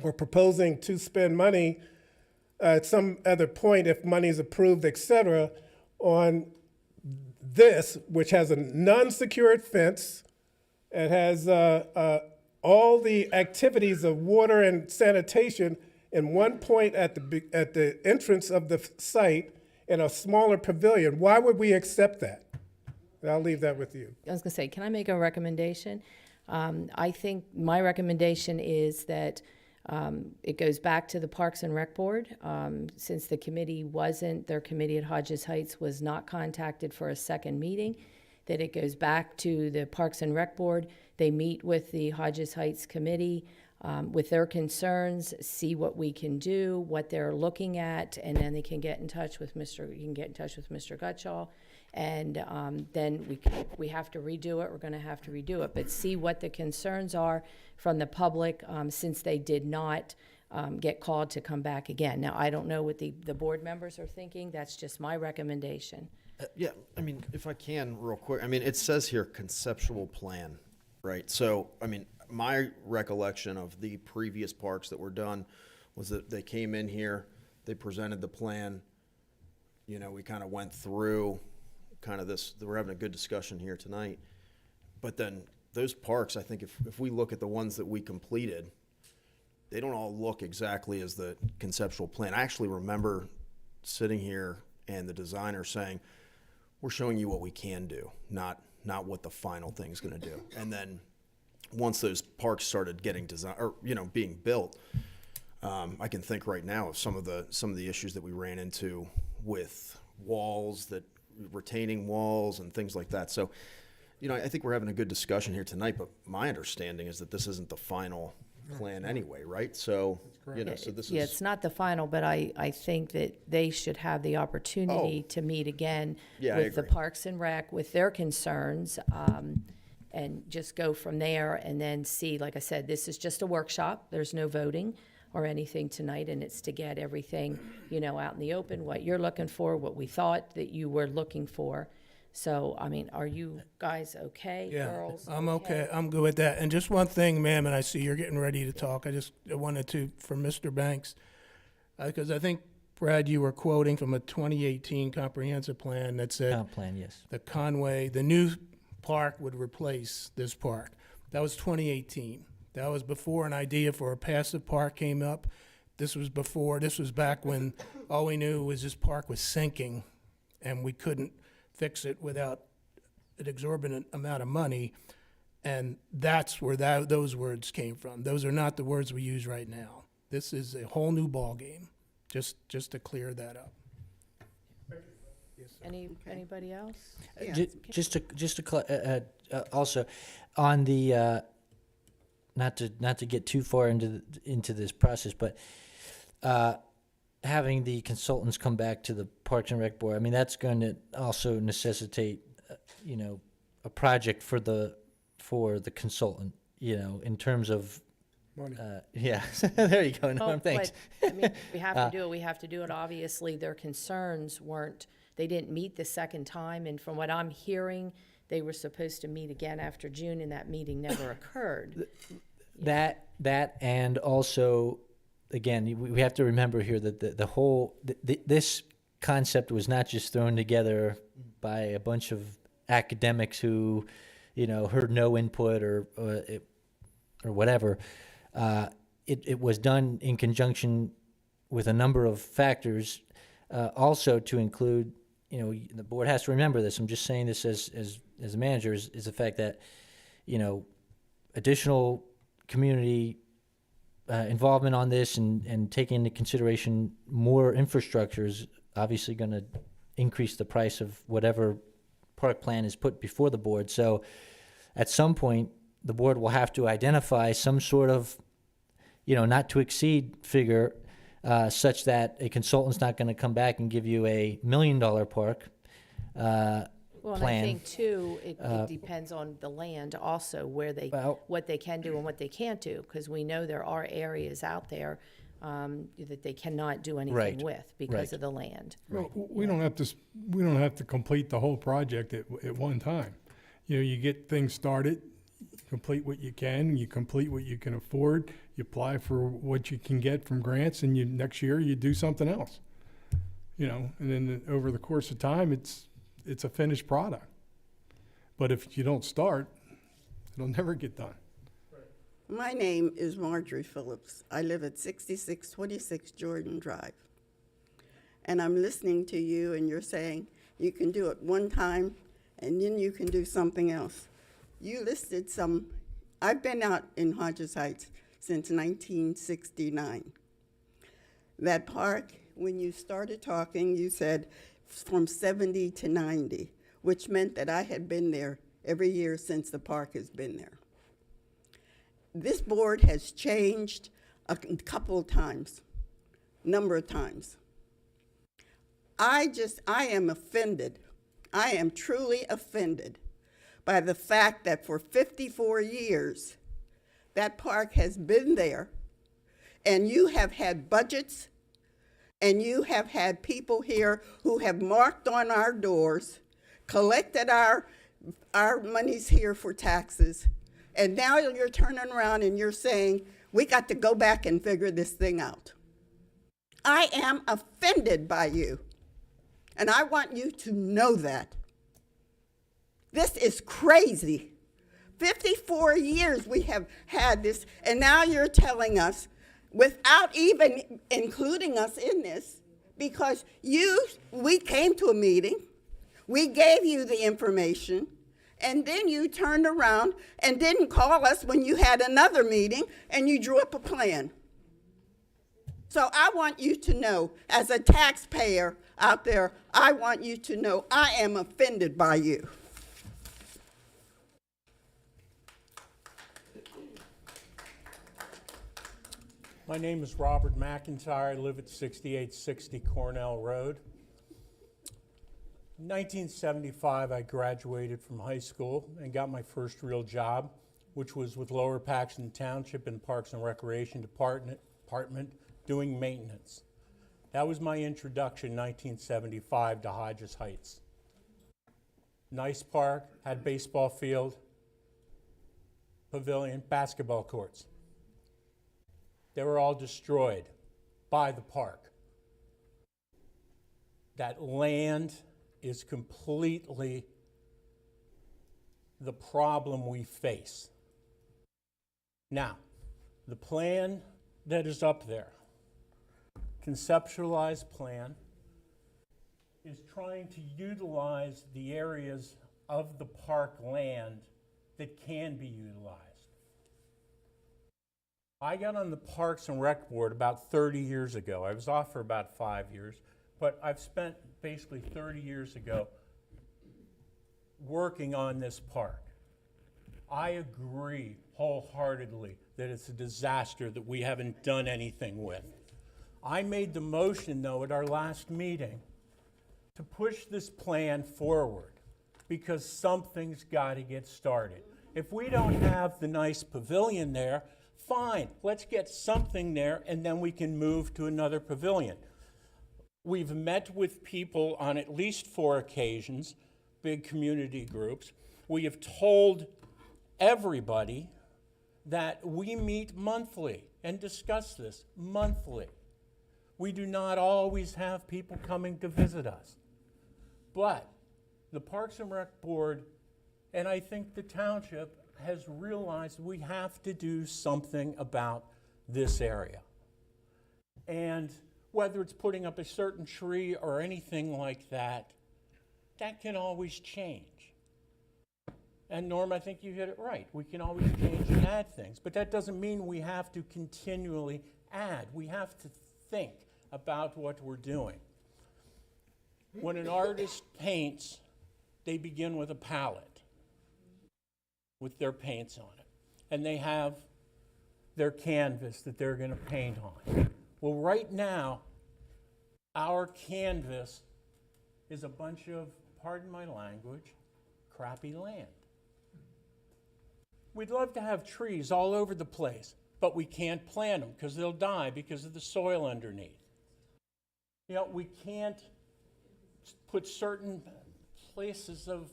or proposing to spend money at some other point, if money is approved, et cetera, on this, which has a non-secured fence. It has all the activities of water and sanitation in one point at the entrance of the site in a smaller pavilion. Why would we accept that? And I'll leave that with you. I was going to say, can I make a recommendation? I think my recommendation is that it goes back to the Parks and Rec Board. Since the committee their committee at Hodges Heights was not contacted for a second meeting, that it goes back to the Parks and Rec Board. They meet with the Hodges Heights committee with their concerns, see what we can do, what they're looking at, and then they can get in touch with Mr. Gutschall. And then we have to redo it. We're going to have to redo it, but see what the concerns are from the public since they did not get called to come back again. Now, I don't know what the board members are thinking. That's just my recommendation. Yeah, I mean, if I can, real quick, I mean, it says here conceptual plan, right? So, I mean, my recollection of the previous parks that were done was that they came in here, they presented the plan, you know, we kind of went through kind of this, we're having a good discussion here tonight. But then those parks, I think if we look at the ones that we completed, they don't all look exactly as the conceptual plan. I actually remember sitting here and the designer saying, we're showing you what we can do, not what the final thing's gonna do. And then once those parks started getting designed, or, you know, being built, I can think right now of some of the issues that we ran into with walls, that retaining walls and things like that. So, you know, I think we're having a good discussion here tonight, but my understanding is that this isn't the final plan anyway, right? So, you know, so this Yeah, is, it's not the final, but I think that they should have the opportunity to meet again Yeah, I with the agree. Parks and Rec, with their concerns, and just go from there and then see, like I said, this is just a workshop. There's no voting or anything tonight, and it's to get everything, you know, out in the open, what you're looking for, what we thought that you were looking for. So, I mean, are you guys okay, Yeah, girls? I'm okay. I'm good with that. And just one thing, ma'am, and I see you're getting ready to talk. I wanted to, for Mr. Banks, because I think, Brad, you were quoting from a 2018 comprehensive plan that said Comp plan, yes. the new park would replace this park. That was 2018. That was before an idea for a passive park came up. This was back when all we knew was this park was sinking and we couldn't fix it without an exorbitant amount of money. And that's where those words came from. Those are not the words we use right now. This is a whole new ballgame, just to clear that up. Anybody else? Just to also on the not to get too far into this process, but having the consultants come back to the Parks and Rec Board, I mean, that's going to also necessitate, you know, a project for for the consultant, you know, in terms of, Money. yeah, there you go, Well, Norm, thanks. but, I mean, we have to do it, we have to do it. Obviously, their concerns weren't, they didn't meet the second time, and from what I'm hearing, they were supposed to meet again after June, and that meeting never occurred. That and also, again, we have to remember here that the whole, this concept was not just thrown together by a bunch of academics who, you know, heard no input or whatever. It was done in conjunction with a number of factors, also to include, you know, the board has to remember this. I'm just saying this as a manager is the fact that, you know, additional community involvement on this and taking into consideration more infrastructure is obviously going to increase the price of whatever park plan is put before the board. So at some point, the board will have to identify some sort of, you know, not to exceed figure such that a consultant's not going to come back and give you a $1 million park Well, and I plan. think too, it depends on the land also, where they, Well- what they can do and what they can't do, because we know there are areas out there that they cannot do anything Right, with because right. of the land. Well, we don't have to, we don't have to complete the whole project at one time. You know, you get things started, you complete what you can, you complete what you can afford, you apply for what you can get from grants, and next year you do something else. You know, and then over the course of time, it's a finished product. But if you don't start, it'll never get done. My name is Marjorie Phillips. I live at 6626 Jordan Drive. And I'm listening to you, and you're saying you can do it one time and then you can do something else. You listed some, I've been out in Hodges Heights since 1969. That park, when you started talking, you said from 70 to 90, which meant that I had been there every year since the park has been there. This board has changed a couple of times, number of times. I am offended. I am truly offended by the fact that for 54 years, that park has been there, and you have had budgets, and you have had people here who have marked on our doors, collected our monies here for taxes, and now you're turning around and you're saying, we got to go back and figure this thing out. I am offended by you, and I want you to know that. This is crazy. 54 years we have had this, and now you're telling us, without even including us in this, because we came to a meeting, we gave you the information, and then you turned around and didn't call us when you had another meeting and you drew up a plan. So I want you to know, as a taxpayer out there, I want you to know I am offended by you. My name is Robert McIntyre. I live at 6860 Cornell Road. In 1975, I graduated from high school and got my first real job, which was with Lower Paxton Township in Parks and Recreation Department doing maintenance. That was my introduction in 1975 to Hodges Heights. Nice park, had baseball field, pavilion, basketball courts. They were all destroyed by the park. That land is completely the problem we face. Now, the plan that is up there, conceptualized plan, is trying to utilize the areas of the park land that can be utilized. I got on the Parks and Rec Board about 30 years ago. I was off for about 5 years, but I've spent basically 30 years ago working on this park. I agree wholeheartedly that it's a disaster that we haven't done anything with. I made the motion, though, at our last meeting to push this plan forward because something's got to get started. If we don't have the nice pavilion there, fine, let's get something there and then we can move to another pavilion. We've met with people on at least 4 occasions, big community groups. We have told everybody that we meet monthly and discuss this monthly. We do not always have people coming to visit us. But the Parks and Rec Board, and I think the township, has realized we have to do something about this area. And whether it's putting up a certain tree or anything like that, that can always change. And Norm, I think you hit it right. We can always change and add things, but that doesn't mean we have to continually add. We have to think about what we're doing. When an artist paints, they begin with a palette with their paints on it. And they have their canvas that they're going to paint on. Well, right now, our canvas is a bunch of, pardon my language, crappy land. We'd love to have trees all over the place, but we can't plant them because they'll die because of the soil underneath. You know, we can't put certain places of,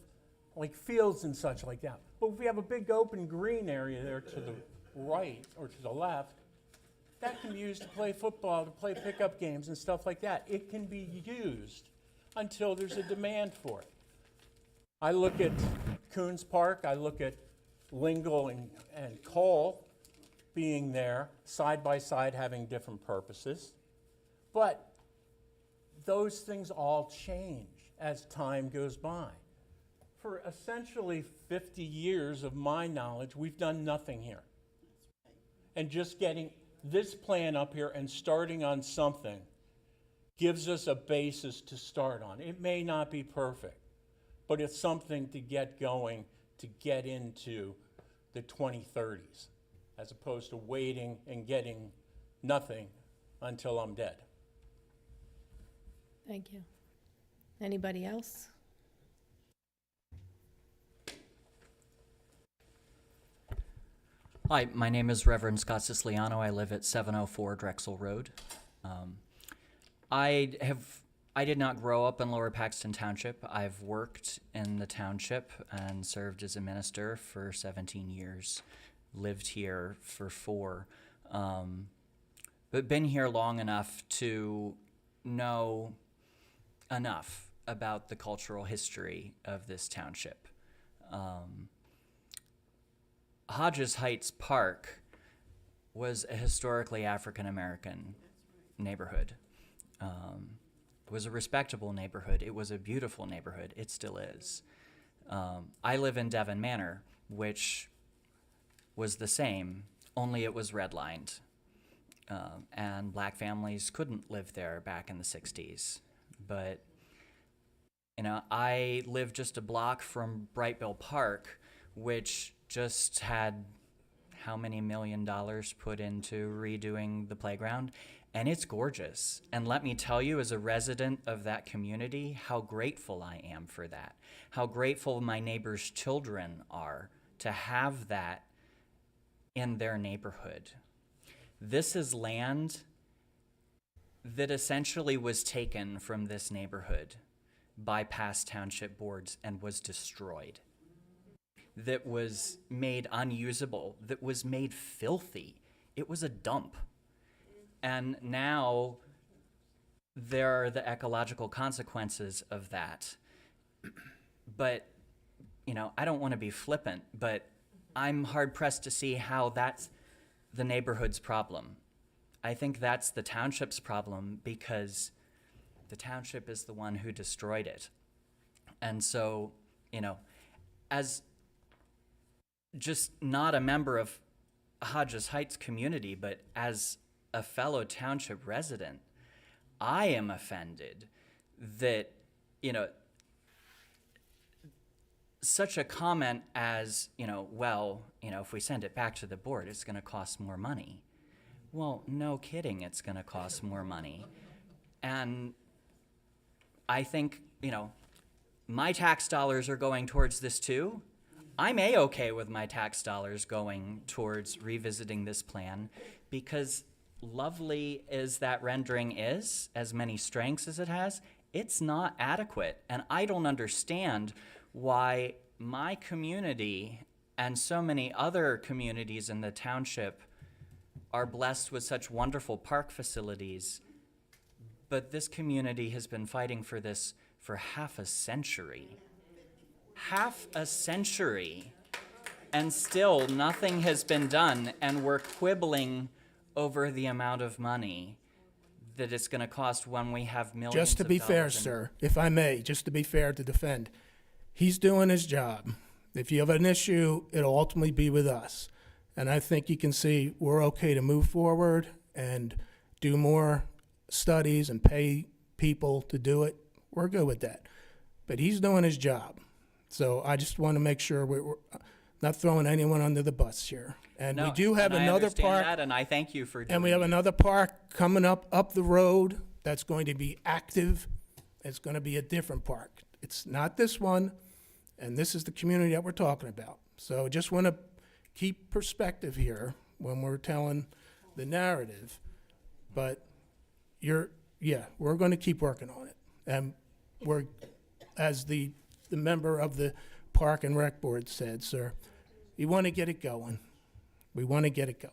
like fields and such like that. But if we have a big open green area there to the right or to the left, that can be used to play football, to play pickup games and stuff like that. It can be used until there's a demand for it. I look at Coons Park, I look at Lingle and Cole being there, side by side, having different purposes. But those things all change as time goes by. For essentially 50 years of my knowledge, we've done nothing here. And just getting this plan up here and starting on something gives us a basis to start on. It may not be perfect, but it's something to get going, to get into the 2030s, as opposed to waiting and getting nothing until I'm dead. Thank you. Anybody else? Hi, my name is Reverend Scott Siciliano. I live at 704 Drexel Road. I did not grow up in Lower Paxton Township. I've worked in the township and served as a minister for 17 years, lived here for 4, but been here long enough to know enough about the cultural history of this township. Hodges Heights Park was a historically African-American neighborhood. It was a respectable neighborhood. It was a beautiful neighborhood. It still is. I live in Devon Manor, which was the same, only it was redlined. And black families couldn't live there back in the 60s. But, you know, I live just a block from Brightville Park, which just had how many $1 million put into redoing the playground, and it's gorgeous. And let me tell you, as a resident of that community, how grateful I am for that. How grateful my neighbors' children are to have that in their neighborhood. This is land that essentially was taken from this neighborhood by past township boards and was destroyed. That was made unusable, that was made filthy. It was a dump. And now there are the ecological consequences of that. But, you know, I don't want to be flippant, but I'm hard-pressed to see how that's the neighborhood's problem. I think that's the township's problem because the township is the one who destroyed it. And so, you know, as just not a member of Hodges Heights community, but as a fellow township resident, I am offended that, you know, such a comment as, you know, well, you know, if we send it back to the board, it's going to cost more money. Well, no kidding, it's going to cost more money. And I think, you know, my tax dollars are going towards this too. I'm A-okay with my tax dollars going towards revisiting this plan because lovely as that rendering is, as many strengths as it has, it's not adequate. And I don't understand why my community and so many other communities in the township are blessed with such wonderful park facilities, but this community has been fighting for this for half a century. Half a century, and still nothing has been done, and we're quibbling over the amount of money that it's going to cost when we have millions Just to of be fair, dollars in- sir, if I may, just to be fair to defend, he's doing his job. If you have an issue, it'll ultimately be with us. And I think you can see we're okay to move forward and do more studies and pay people to do it. We're good with that. But he's doing his job. So I just want to make sure we're not throwing anyone under the bus here. And we No, do have and I another understand park. that, and I thank you for doing And we have it. another park coming up the road that's going to be active. It's going to be a different park. It's not this one, and this is the community that we're talking about. So just want to keep perspective here when we're telling the narrative. But we're going to keep working on it. And we're, as the member of the Park and Rec Board said, sir, we want to get it going. We want to get it going.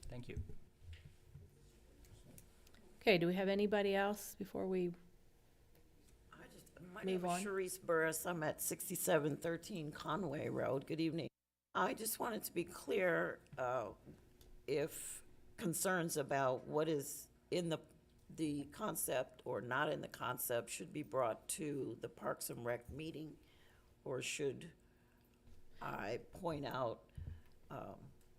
Thank you. Okay, do we have anybody else before we My name move on? is Sharice Burris. I'm at 6713 Conway Road. Good evening. I just wanted to be clear if concerns about what is in the concept or not in the concept should be brought to the Parks and Rec meeting, or should I point out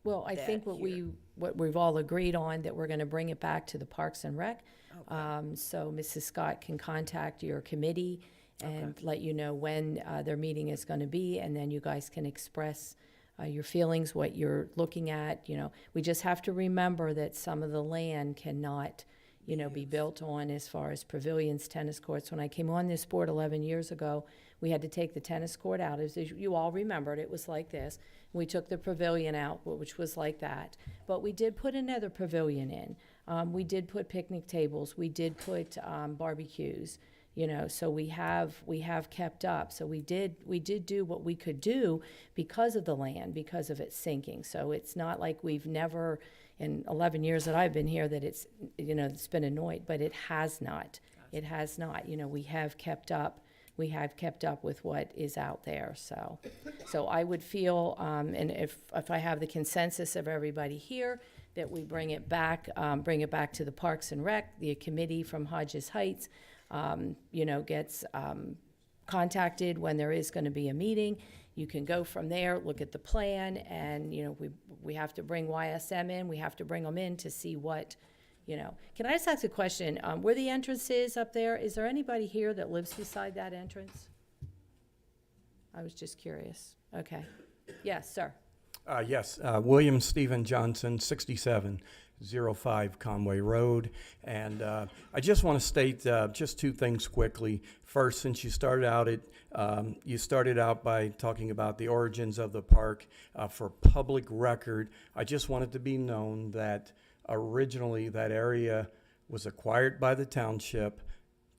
Well, I think that here. what we've all agreed on, that we're gonna bring it back to the Parks and Rec. So Mrs. Scott can contact your committee and let you know when their meeting is gonna be, and then you guys can express your feelings, what you're looking at, you know. We just have to remember that some of the land cannot, you know, be built on as far as pavilions, tennis courts. When I came on this board 11 years ago, we had to take the tennis court out. As you all remembered, it was like this. We took the pavilion out, which was like that. But we did put another pavilion in. We did put picnic tables. We did put barbecues. You know, so we have kept up. So we did do what we could do because of the land, because of it sinking. So it's not like we've never, in 11 years that I've been here, that it's, you know, it's been annoyed, but it has not. It has not. You know, we have kept up. We have kept up with what is out there. So I would feel, and if I have the consensus of everybody here, that we bring it back to the Parks and Rec, the committee from Hodges Heights, you know, gets contacted when there is going to be a meeting. You can go from there, look at the plan, and, you know, we have to bring YSM in. We have to bring them in to see what, you know. Can I just ask a question? Where the entrance is up there, is there anybody here that lives beside that entrance? I was just curious. Okay. Yes, sir. Yes, William Stephen Johnson, 6705 Conway Road. And I just want to state just two things quickly. First, since you started out by talking about the origins of the park. For public record, I just want it to be known that originally that area was acquired by the township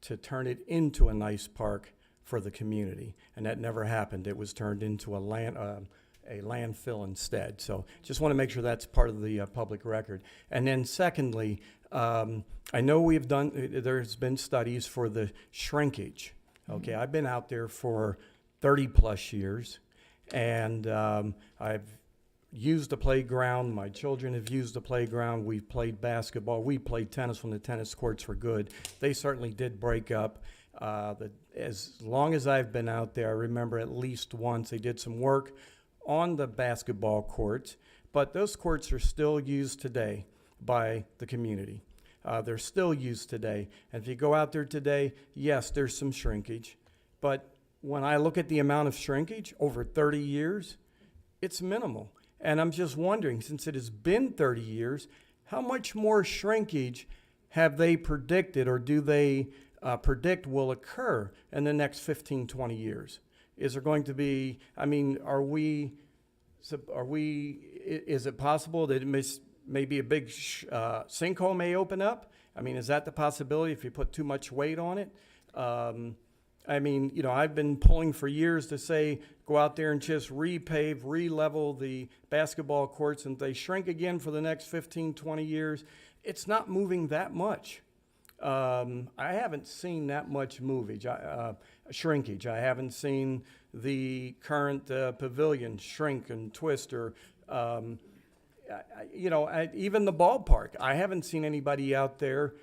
to turn it into a nice park for the community. And that never happened. It was turned into a landfill instead. So just want to make sure that's part of the public record. And then secondly, I know there's been studies for the shrinkage. Okay, I've been out there for 30 plus years, and I've used the playground. My children have used the playground. We've played basketball. We played tennis when the tennis courts were good. They certainly did break up. As long as I've been out there, I remember at least once they did some work on the basketball courts, but those courts are still used today by the community. They're still used today. And if you go out there today, yes, there's some shrinkage. But when I look at the amount of shrinkage over 30 years, it's minimal. And I'm just wondering, since it has been 30 years, how much more shrinkage have they predicted, or do they predict will occur in the next 15, 20 years? Is there going to be, I mean, is it possible that maybe a big sinkhole may open up? I mean, is that the possibility if you put too much weight on it? I mean, you know, I've been pulling for years to say, go out there and just repave, re-level the basketball courts, and they shrink again for the next 15, 20 years. It's not moving that much. I haven't seen that much shrinkage. I haven't seen the current pavilion shrink and twist, or even the ballpark. I haven't seen anybody out there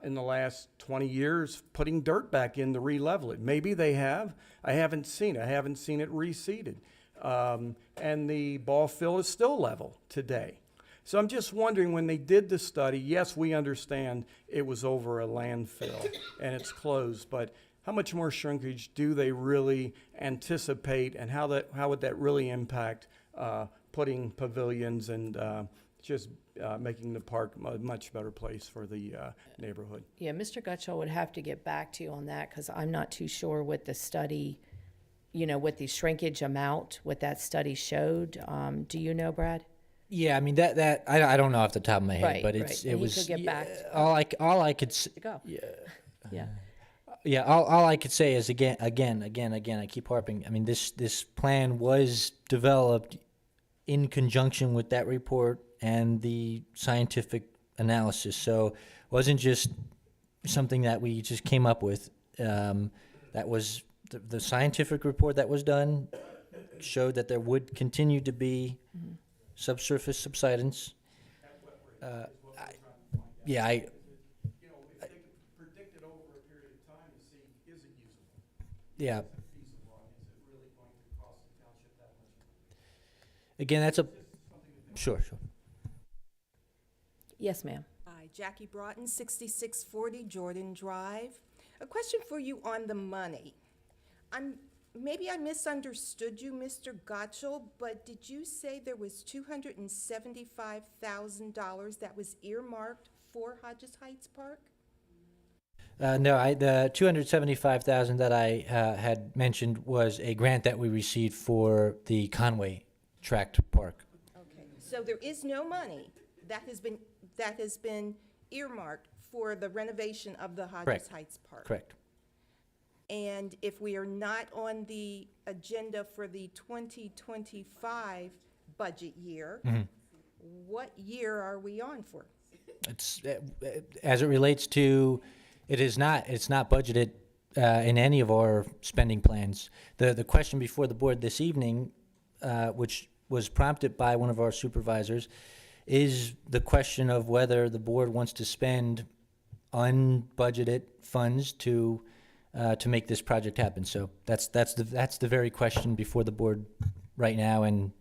in the last 20 years putting dirt back in to re-level it. Maybe they have. I haven't seen it. I haven't seen it reseeded. And the ball field is still level today. So I'm just wondering, when they did the study, yes, we understand it was over a landfill and it's closed, but how much more shrinkage do they really anticipate, and how would that really impact putting pavilions and making the park a much better place for the neighborhood? Yeah, Mr. Gutschall would have to get back to you on that, because I'm not too sure what the study, what the shrinkage amount, what that study showed. Do you know, Brad? Yeah, I mean that I don't know off the top of my head, Right, but right. it And he was could get back all I could to go. Yeah. Yeah, all I could say is again, I keep harping. I mean, this plan was developed in conjunction with that report and the scientific analysis. So it wasn't just something that we just came up with. That was the scientific report that was done showed that there would continue to be subsurface subsidence. Yeah. Again, that's a sure. Yes, ma'am. Hi, Jackie Broughton, 6640 Jordan Drive. A question for you on the money. Maybe I misunderstood you, Mr. Gotchel, but did you say there was $275,000 that was earmarked for Hodges Heights Park? No, the $275,000 that I had mentioned was a grant that we received for the Conway Tract Park. Okay, so there is no money that has been earmarked for the renovation of the Hodges Correct. Heights Park. Correct. And if we are not on the agenda for the 2025 budget year, what year are we on for? It's as it relates to, it's not budgeted in any of our spending plans. The question before the board this evening, which was prompted by one of our supervisors, is the question of whether the board wants to spend unbudgeted funds to make this project happen. So that's the very question before the board right now, and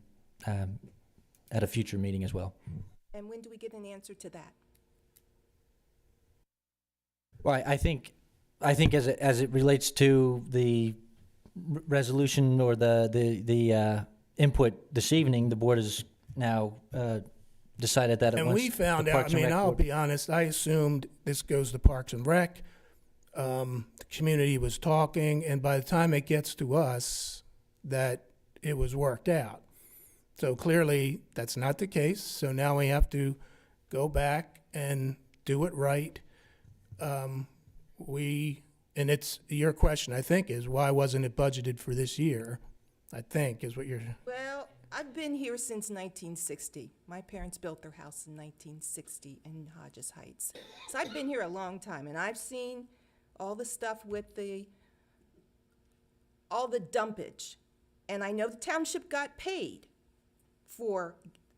at a future meeting as well. And when do we get an answer to that? Well, I think as it relates to the resolution or the input this evening, the board has now decided that it And wants we found the out, Parks and Rec I'll board- be honest, I assumed this goes to Parks and Rec. The community was talking, and by the time it gets to us, that it was worked out. So clearly, that's not the case. So now we have to go back and do it right. And it's, your question, I think, is why wasn't it budgeted for this year? I think is what you're. Well, I've been here since 1960. My parents built their house in 1960 in Hodges Heights. So I've been here a long time, and I've seen all the stuff with all the dumpage. And I know the township got paid for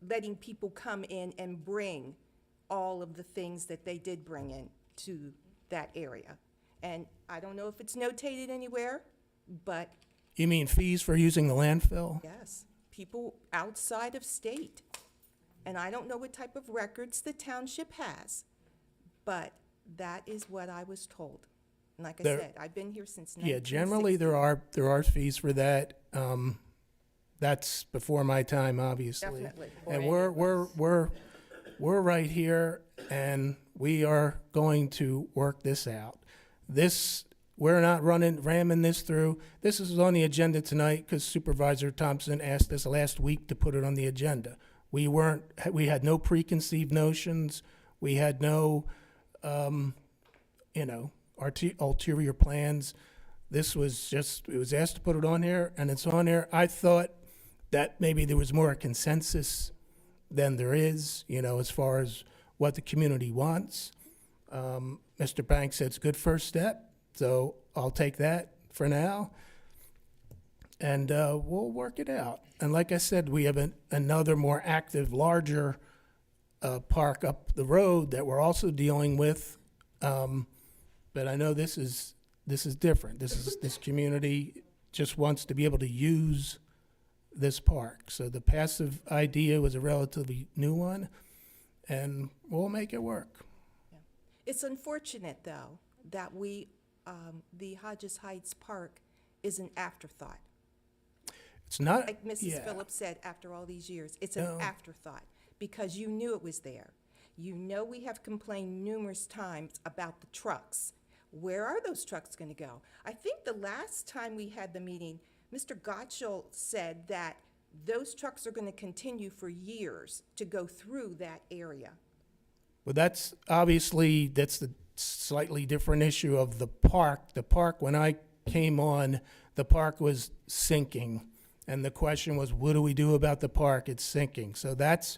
letting people come in and bring all of the things that they did bring in to that area. And I don't know if it's notated anywhere, but You mean fees for using the landfill? yes, people outside of state. And I don't know what type of records the township has, but that is what I was told. And like I There- said, I've been here since 1960. Yeah, generally there are fees for that. That's before my time, obviously. Definitely. And we're right here, and we are going to work this out. This we're not ramming this through. This is on the agenda tonight because Supervisor Thompson asked us last week to put it on the agenda. We had no preconceived notions. We had no, ulterior plans. This was just, it was asked to put it on here, and it's on there. I thought that maybe there was more consensus than there is, as far as what the community wants. Mr. Banks said it's a good first step, so I'll take that for now. And we'll work it out. And like I said, we have another more active, larger park up the road that we're also dealing with. But I know this is different. This community just wants to be able to use this park. So the passive idea was a relatively new one, and we'll make it work. It's unfortunate, though, that the Hodges Heights Park is an afterthought. It's not, Like Mrs. yeah. Phillips said, after all these years, it's No. an afterthought because you knew it was there. We have complained numerous times about the trucks. Where are those trucks going to go? I think the last time we had the meeting, Mr. Gottschall said that those trucks are going to continue for years to go through that area. Well, that's the slightly different issue of the park. The park, when I came on, the park was sinking. And the question was, what do we do about the park? It's sinking. So that's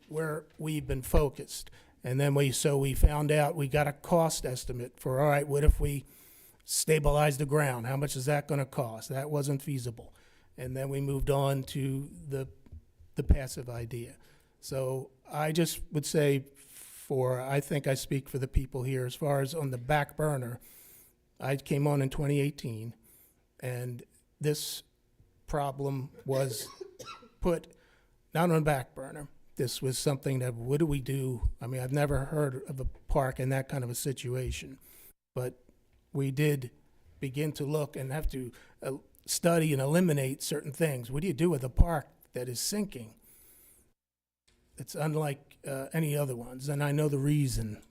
where we've been focused. And then we found out, we got a cost estimate for, all right, what if we stabilize the ground? How much is that going to cost? That wasn't feasible. And then we moved on to the passive idea. So I just would say I think I speak for the people here, as far as on the back burner, I came on in 2018, and this problem was put not on the back burner. This was something that, what do we do? I mean, I've never heard of a park in that kind of a situation, but we did begin to look and have to study and eliminate certain things. What do you do with a park that is sinking? It's unlike any other ones, and I know the reason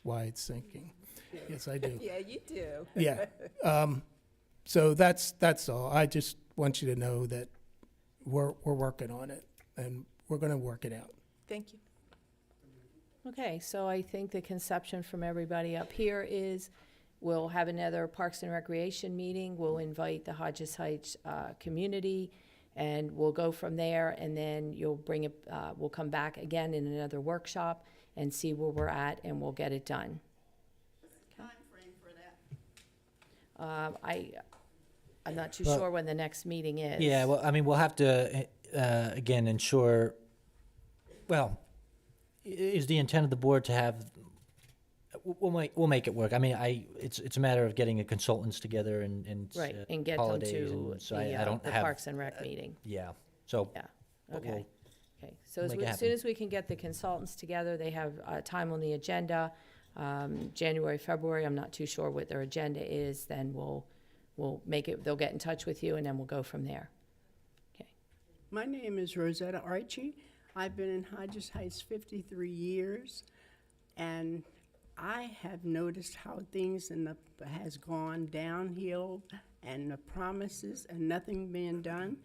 why it's sinking. Yes, I do. Yeah, you do. Yeah. So that's all. I just want you to know that we're working on it, and we're going to work it out. Thank you. Okay, so I think the conception from everybody up here is we'll have another Parks and Recreation meeting. We'll invite the Hodges Heights community, and we'll go from there, and then you'll bring it, we'll come back again in another workshop and see where we're at, and we'll get it done. Time frame for that? I'm not too Well- sure when the next meeting is. Yeah, well, I mean, we'll have to, again, ensure, well, is the intent of the board to have, we'll make it work. I mean, it's a matter of getting the consultants together and Right, and get them holidays, to and so I don't the have. Parks and Rec meeting. Yeah, so. Yeah, but okay. Okay, so we'll make it as soon happen. as we can get the consultants together, they have time on the agenda, January, February, I'm not too sure what their agenda is, then we'll make it, they'll get in touch with you, and then we'll go from there. Okay. My name is Rosetta Archie. I've been in Hodges Heights 53 years, and I have noticed how things has gone downhill, and the promises and nothing being done.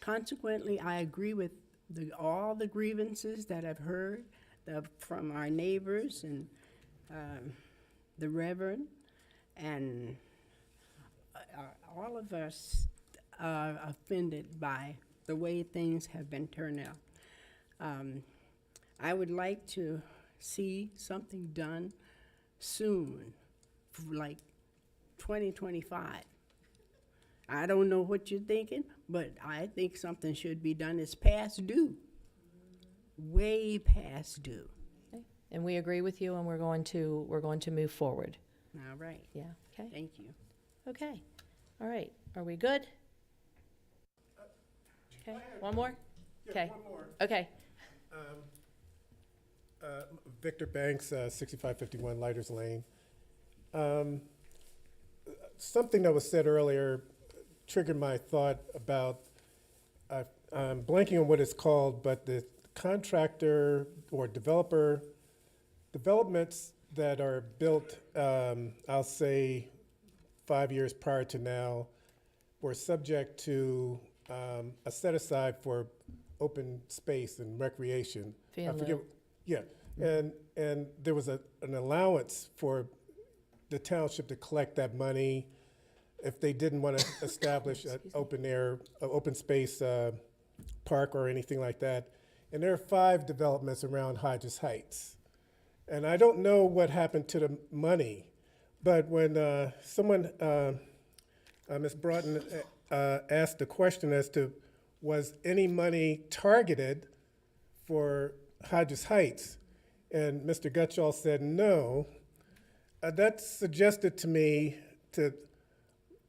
Consequently, I agree with all the grievances that I've heard from our neighbors and the Reverend, and all of us are offended by the way things have been turned out. I would like to see something done soon, like 2025. I don't know what you're thinking, but I think something should be done. It's past due, way past due. Okay. And we agree with you, and we're going to move forward. All right, Yeah, okay, thank you. okay. All right, are we good? Okay, one more? Okay. One more. Okay, Victor Banks, 6551 Lighters Lane. Something that was said earlier triggered my thought about, I'm blanking on what it's called, but the contractor or developments that are built, I'll say 5 years prior to now were subject to a set aside for open space and recreation. Fee and I forget, lieu. yeah, and there was an allowance for the township to collect that money if they didn't want to establish an open space park or anything like that. And there are 5 developments around Hodges Heights. And I don't know what happened to the money, but when someone, Ms. Broughton, asked the question as to was any money targeted for Hodges Heights, and Mr. Gutschall said no, that suggested to me to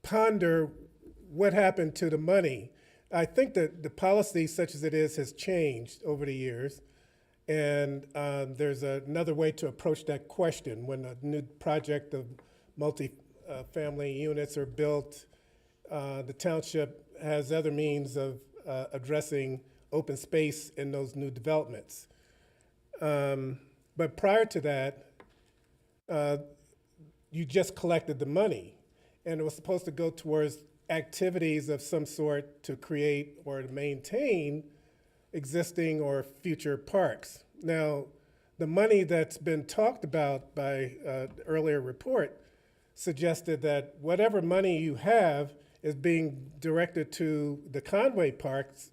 ponder what happened to the money. I think that the policy, such as it is, has changed over the years. And there's another way to approach that question. When a new project of multi-family units are built, the township has other means of addressing open space in those new developments. But prior to that, you just collected the money, and it was supposed to go towards activities of some sort to create or to maintain existing or future parks. Now, the money that's been talked about by the earlier report suggested that whatever money you have is being directed to the Conway Parks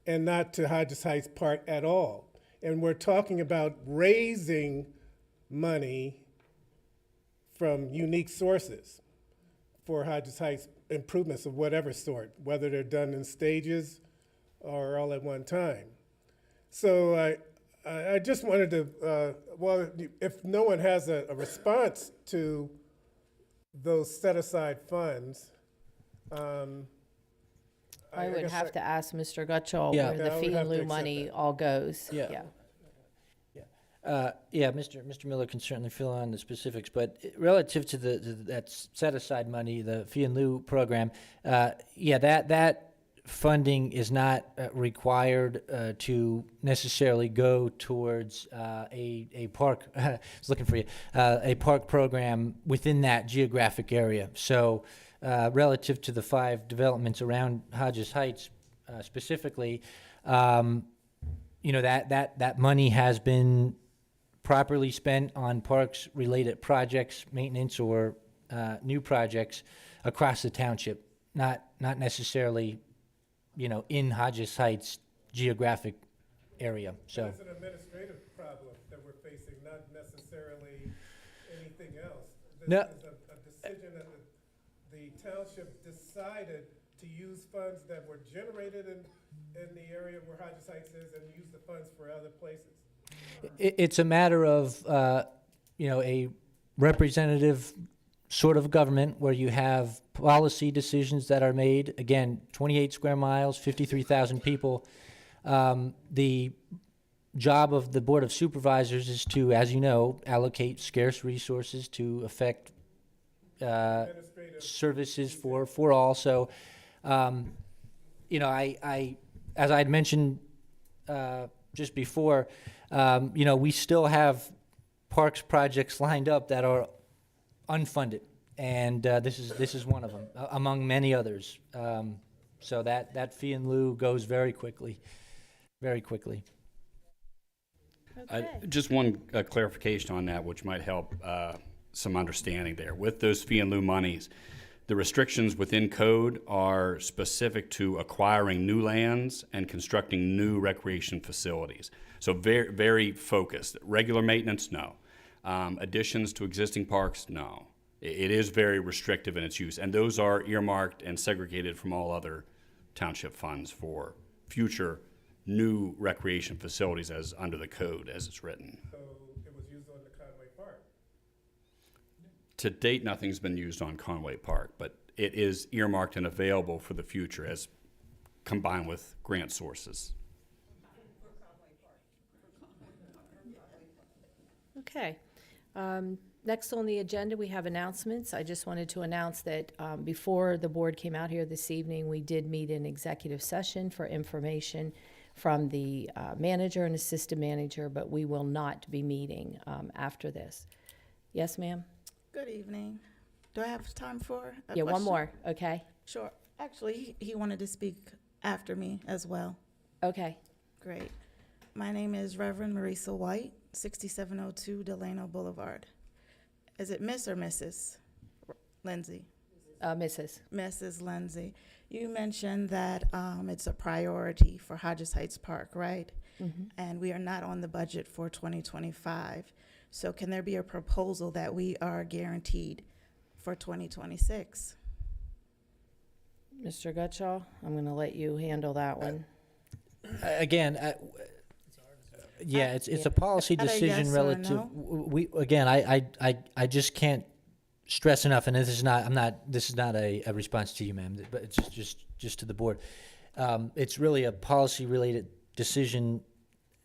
and not to Hodges Heights Park at all. And we're talking about raising money from unique sources for Hodges Heights improvements of whatever sort, whether they're done in stages or all at one time. So I just wanted to, well, if no one has a response to those set-aside funds, I would guess have to ask Mr. Gutschall Yeah. where Yeah, the I would fee have and to lieu accept money that. all goes. Yeah. Yeah, Mr. Miller can certainly fill in the specifics, but relative to that set-aside money, the fee and lieu program, that funding is not required to necessarily go towards a park. I was looking for you, a park program within that geographic area. So, relative to the 5 developments around Hodges Heights, specifically, that money has been properly spent on parks-related projects, maintenance, or new projects across the township, not necessarily, in Hodges Heights geographic area. So it's an administrative problem that we're facing, not necessarily anything else. This No. is a decision that the township decided to use funds that were generated in the area where Hodges Heights is and use the funds for other places. it's a matter of, a representative sort of government where you have policy decisions that are made. Again, 28 square miles, 53,000 people. The job of the Board of Supervisors is to, as you know, allocate scarce resources to affect services for all. So, I as I had mentioned just before, we still have parks projects lined up that are unfunded, and this is one of them, among many others. So that fee in lieu goes very quickly, very quickly. Okay. Just one clarification on that, which might help some understanding there. With those fee and lieu monies, the restrictions within code are specific to acquiring new lands and constructing new recreation facilities. So very, very focused. Regular maintenance, no. Additions to existing parks, no. It is very restrictive in its use, and those are earmarked and segregated from all other township funds for future new recreation facilities as under the code as it's written. So it was used on the Conway Park. To date, nothing's been used on Conway Park, but it is earmarked and available for the future as combined with grant sources. Okay. Next on the agenda, we have announcements. I just wanted to announce that before the board came out here this evening, we did meet in executive session for information from the manager and assistant manager, but we will not be meeting after this. Yes, ma'am? Good evening. Do I have time for a Yeah, one question? more, okay? Sure. Actually, he wanted to speak after me as well. Okay. Great. My name is Reverend Marisa White, 6702 Delano Boulevard. Is it Miss or Mrs. Lindsay? Mrs. Lindsay. You mentioned that it's a priority for Hodges Heights Park, right? And we are not on the budget for 2025. So can there be a proposal that we are guaranteed for 2026? Mr. Gutschall, I'm going to let you handle that one. Again, yeah, it's a policy Is that a decision yes or a relative. no? We again, I just can't stress enough, and this is not a response to you, ma'am, but it's just to the board. It's really a policy related decision,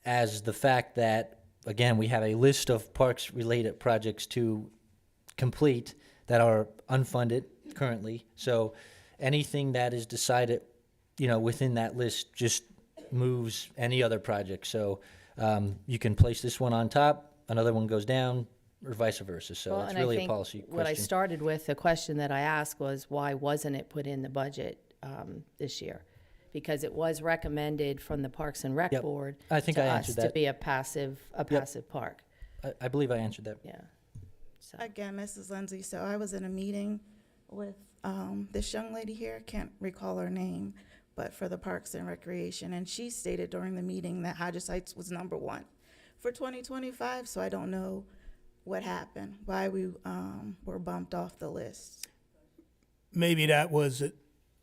as the fact that, again, we have a list of parks related projects to complete that are unfunded currently. So anything that is decided, within that list just moves any other project. So you can place this one on top, another one goes down, or vice versa. So Well, it's and really I a think policy question. what I started with, the question that I asked was, why wasn't it put in the budget this year? Because it was recommended from the Parks and Rec Yep. Board I think to I us answered to that. be a passive park. I believe I answered that. Yeah. So, Again, Mrs. Lindsay, so I was in a meeting with this young lady here, can't recall her name, but for the Parks and Recreation, and she stated during the meeting that Hodges Heights was #1 for 2025, so I don't know what happened, why we were bumped off the list. Maybe that was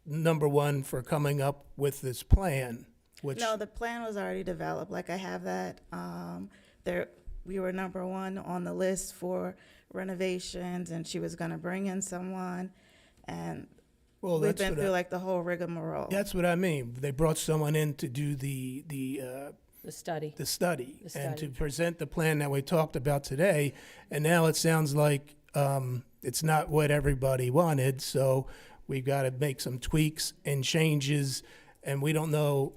number one for coming up with this plan, which. No, the plan was already developed, like I have that. We were #1 on the list for renovations, and she was gonna bring in someone, and Well, we've that's been what through I- like the whole rigmarole. That's what I mean. They brought someone in to do the study. the study The and to study. present the plan that we talked about today. And now it sounds like it's not what everybody wanted. So we've got to make some tweaks and changes, and we don't know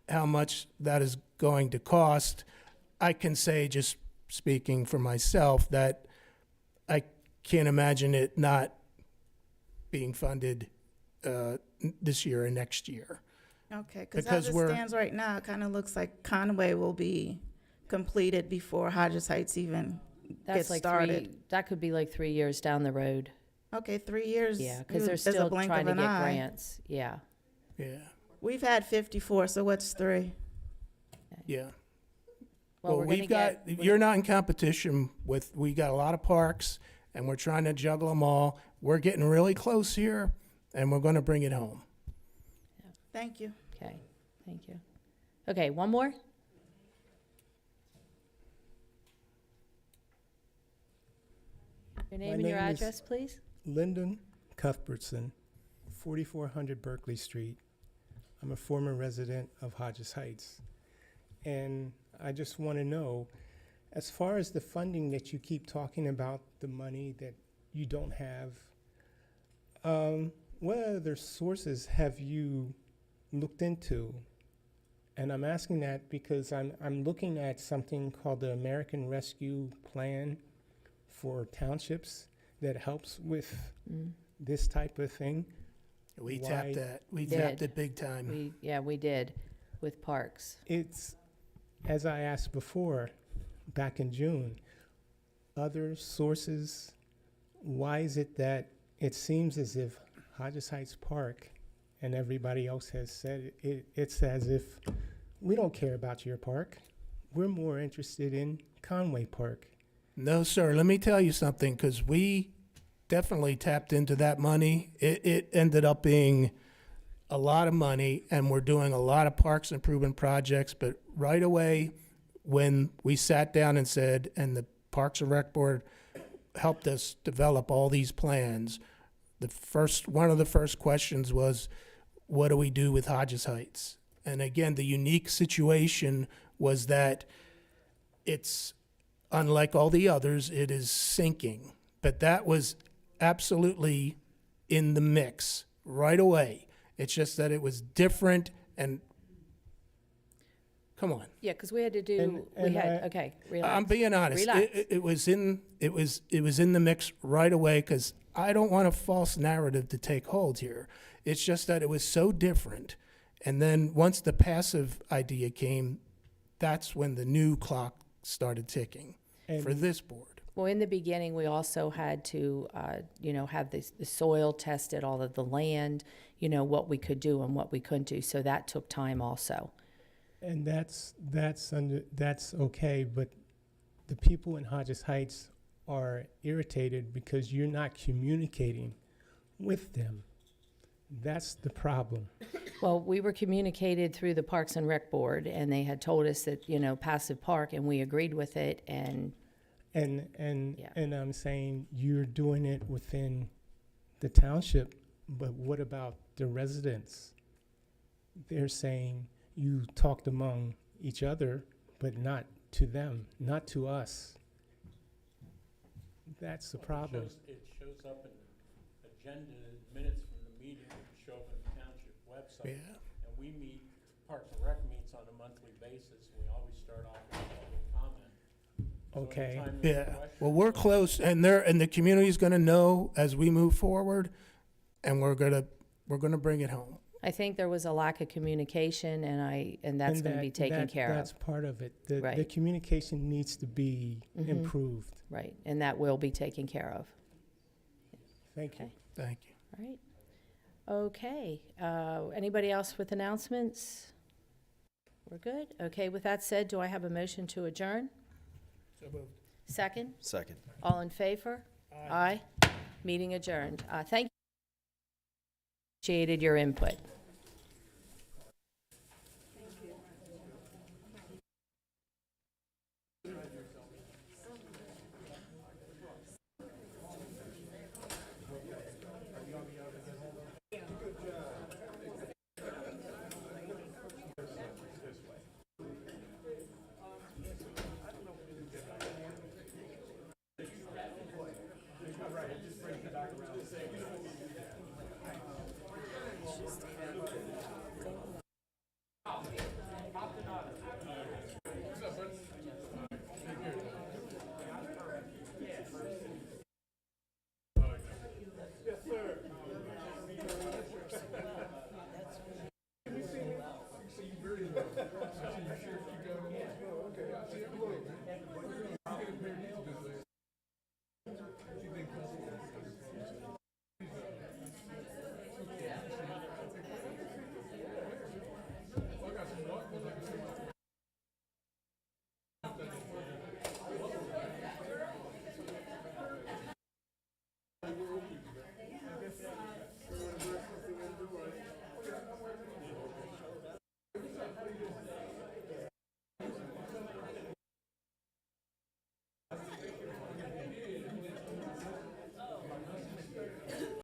how much that is going to cost. I can say, just speaking for myself, that I can't imagine it not being funded this year and next year. Okay, because Because as it we're- stands right now, it kind of looks like Conway will be completed before Hodges Heights even That's gets like started. that could be like 3 years down the road. Okay, 3 years. Yeah, because they're is a still blink trying of to an get eye. grants. Yeah. Yeah, We've had 54, so what's 3? yeah. Well, we're gonna we've got, you're not in competition with, we got a lot of parks, and we're trying to juggle them all. We're getting really close here, and we're going to bring it home. Thank you. Okay, thank you. Okay, one more? Your name and your name is- address, please? Lyndon Cuthbertson, 4400 Berkeley Street. I'm a former resident of Hodges Heights. And I just want to know, as far as the funding that you keep talking about, the money that you don't have, what other sources have you looked into? And I'm asking that because I'm looking at something called the American Rescue Plan for townships that helps with this type of thing. We Why- tapped that. We Did. tapped it big time. We did, with parks. It's, as I asked before, back in June, other sources, why is it that it seems as if Hodges Heights Park and everybody else has said it's as if we don't care about your park. We're more interested in Conway Park. No, sir. Let me tell you something, because we definitely tapped into that money. It ended up being a lot of money, and we're doing a lot of parks improvement projects. But right away, when we sat down and said, and the Parks and Rec Board helped us develop all these plans, one of the first questions was, what do we do with Hodges Heights? And again, the unique situation was that it's unlike all the others, it is sinking. But that was absolutely in the mix right away. It's just that it was different and, come on. Yeah, because we had to do, okay, relax. I'm being honest. Relax. It was in the mix right away, because I don't want a false narrative to take hold here. It's just that it was so different. And then once the passive idea came, that's when the new clock started ticking for this board. Well, in the beginning, we also had to, have the soil tested, all of the land, what we could do and what we couldn't do. So that took time also. And that's okay, but the people in Hodges Heights are irritated because you're not communicating with them. That's the problem. Well, we were communicated through the Parks and Rec Board, and they had told us that, passive park, and we agreed with it, and I'm saying you're doing it within the township, but what about the residents? They're saying you talked among each other, but not to them, not to us. That's the problem. It shows up in the agenda, minutes from the meeting, show up on the township website. Yeah. And we meet, Parks and Rec meets on a monthly basis, and we always start off with public comment. So Okay. anytime there's a Yeah, question- well, we're close, and the community's gonna know as we move forward, and we're gonna bring it home. I think there was a lack of communication, and that's going to be taken care That's of. part of it. The Right. communication needs to be improved. Right, and that will be taken care of. Thank you. Okay. Thank you. All right. Okay, anybody else with announcements? We're good? Okay, with that said, do I have a motion to adjourn? So moved. Second? Second. All in favor? Aye. Meeting adjourned. Thank you. Appreciated your input.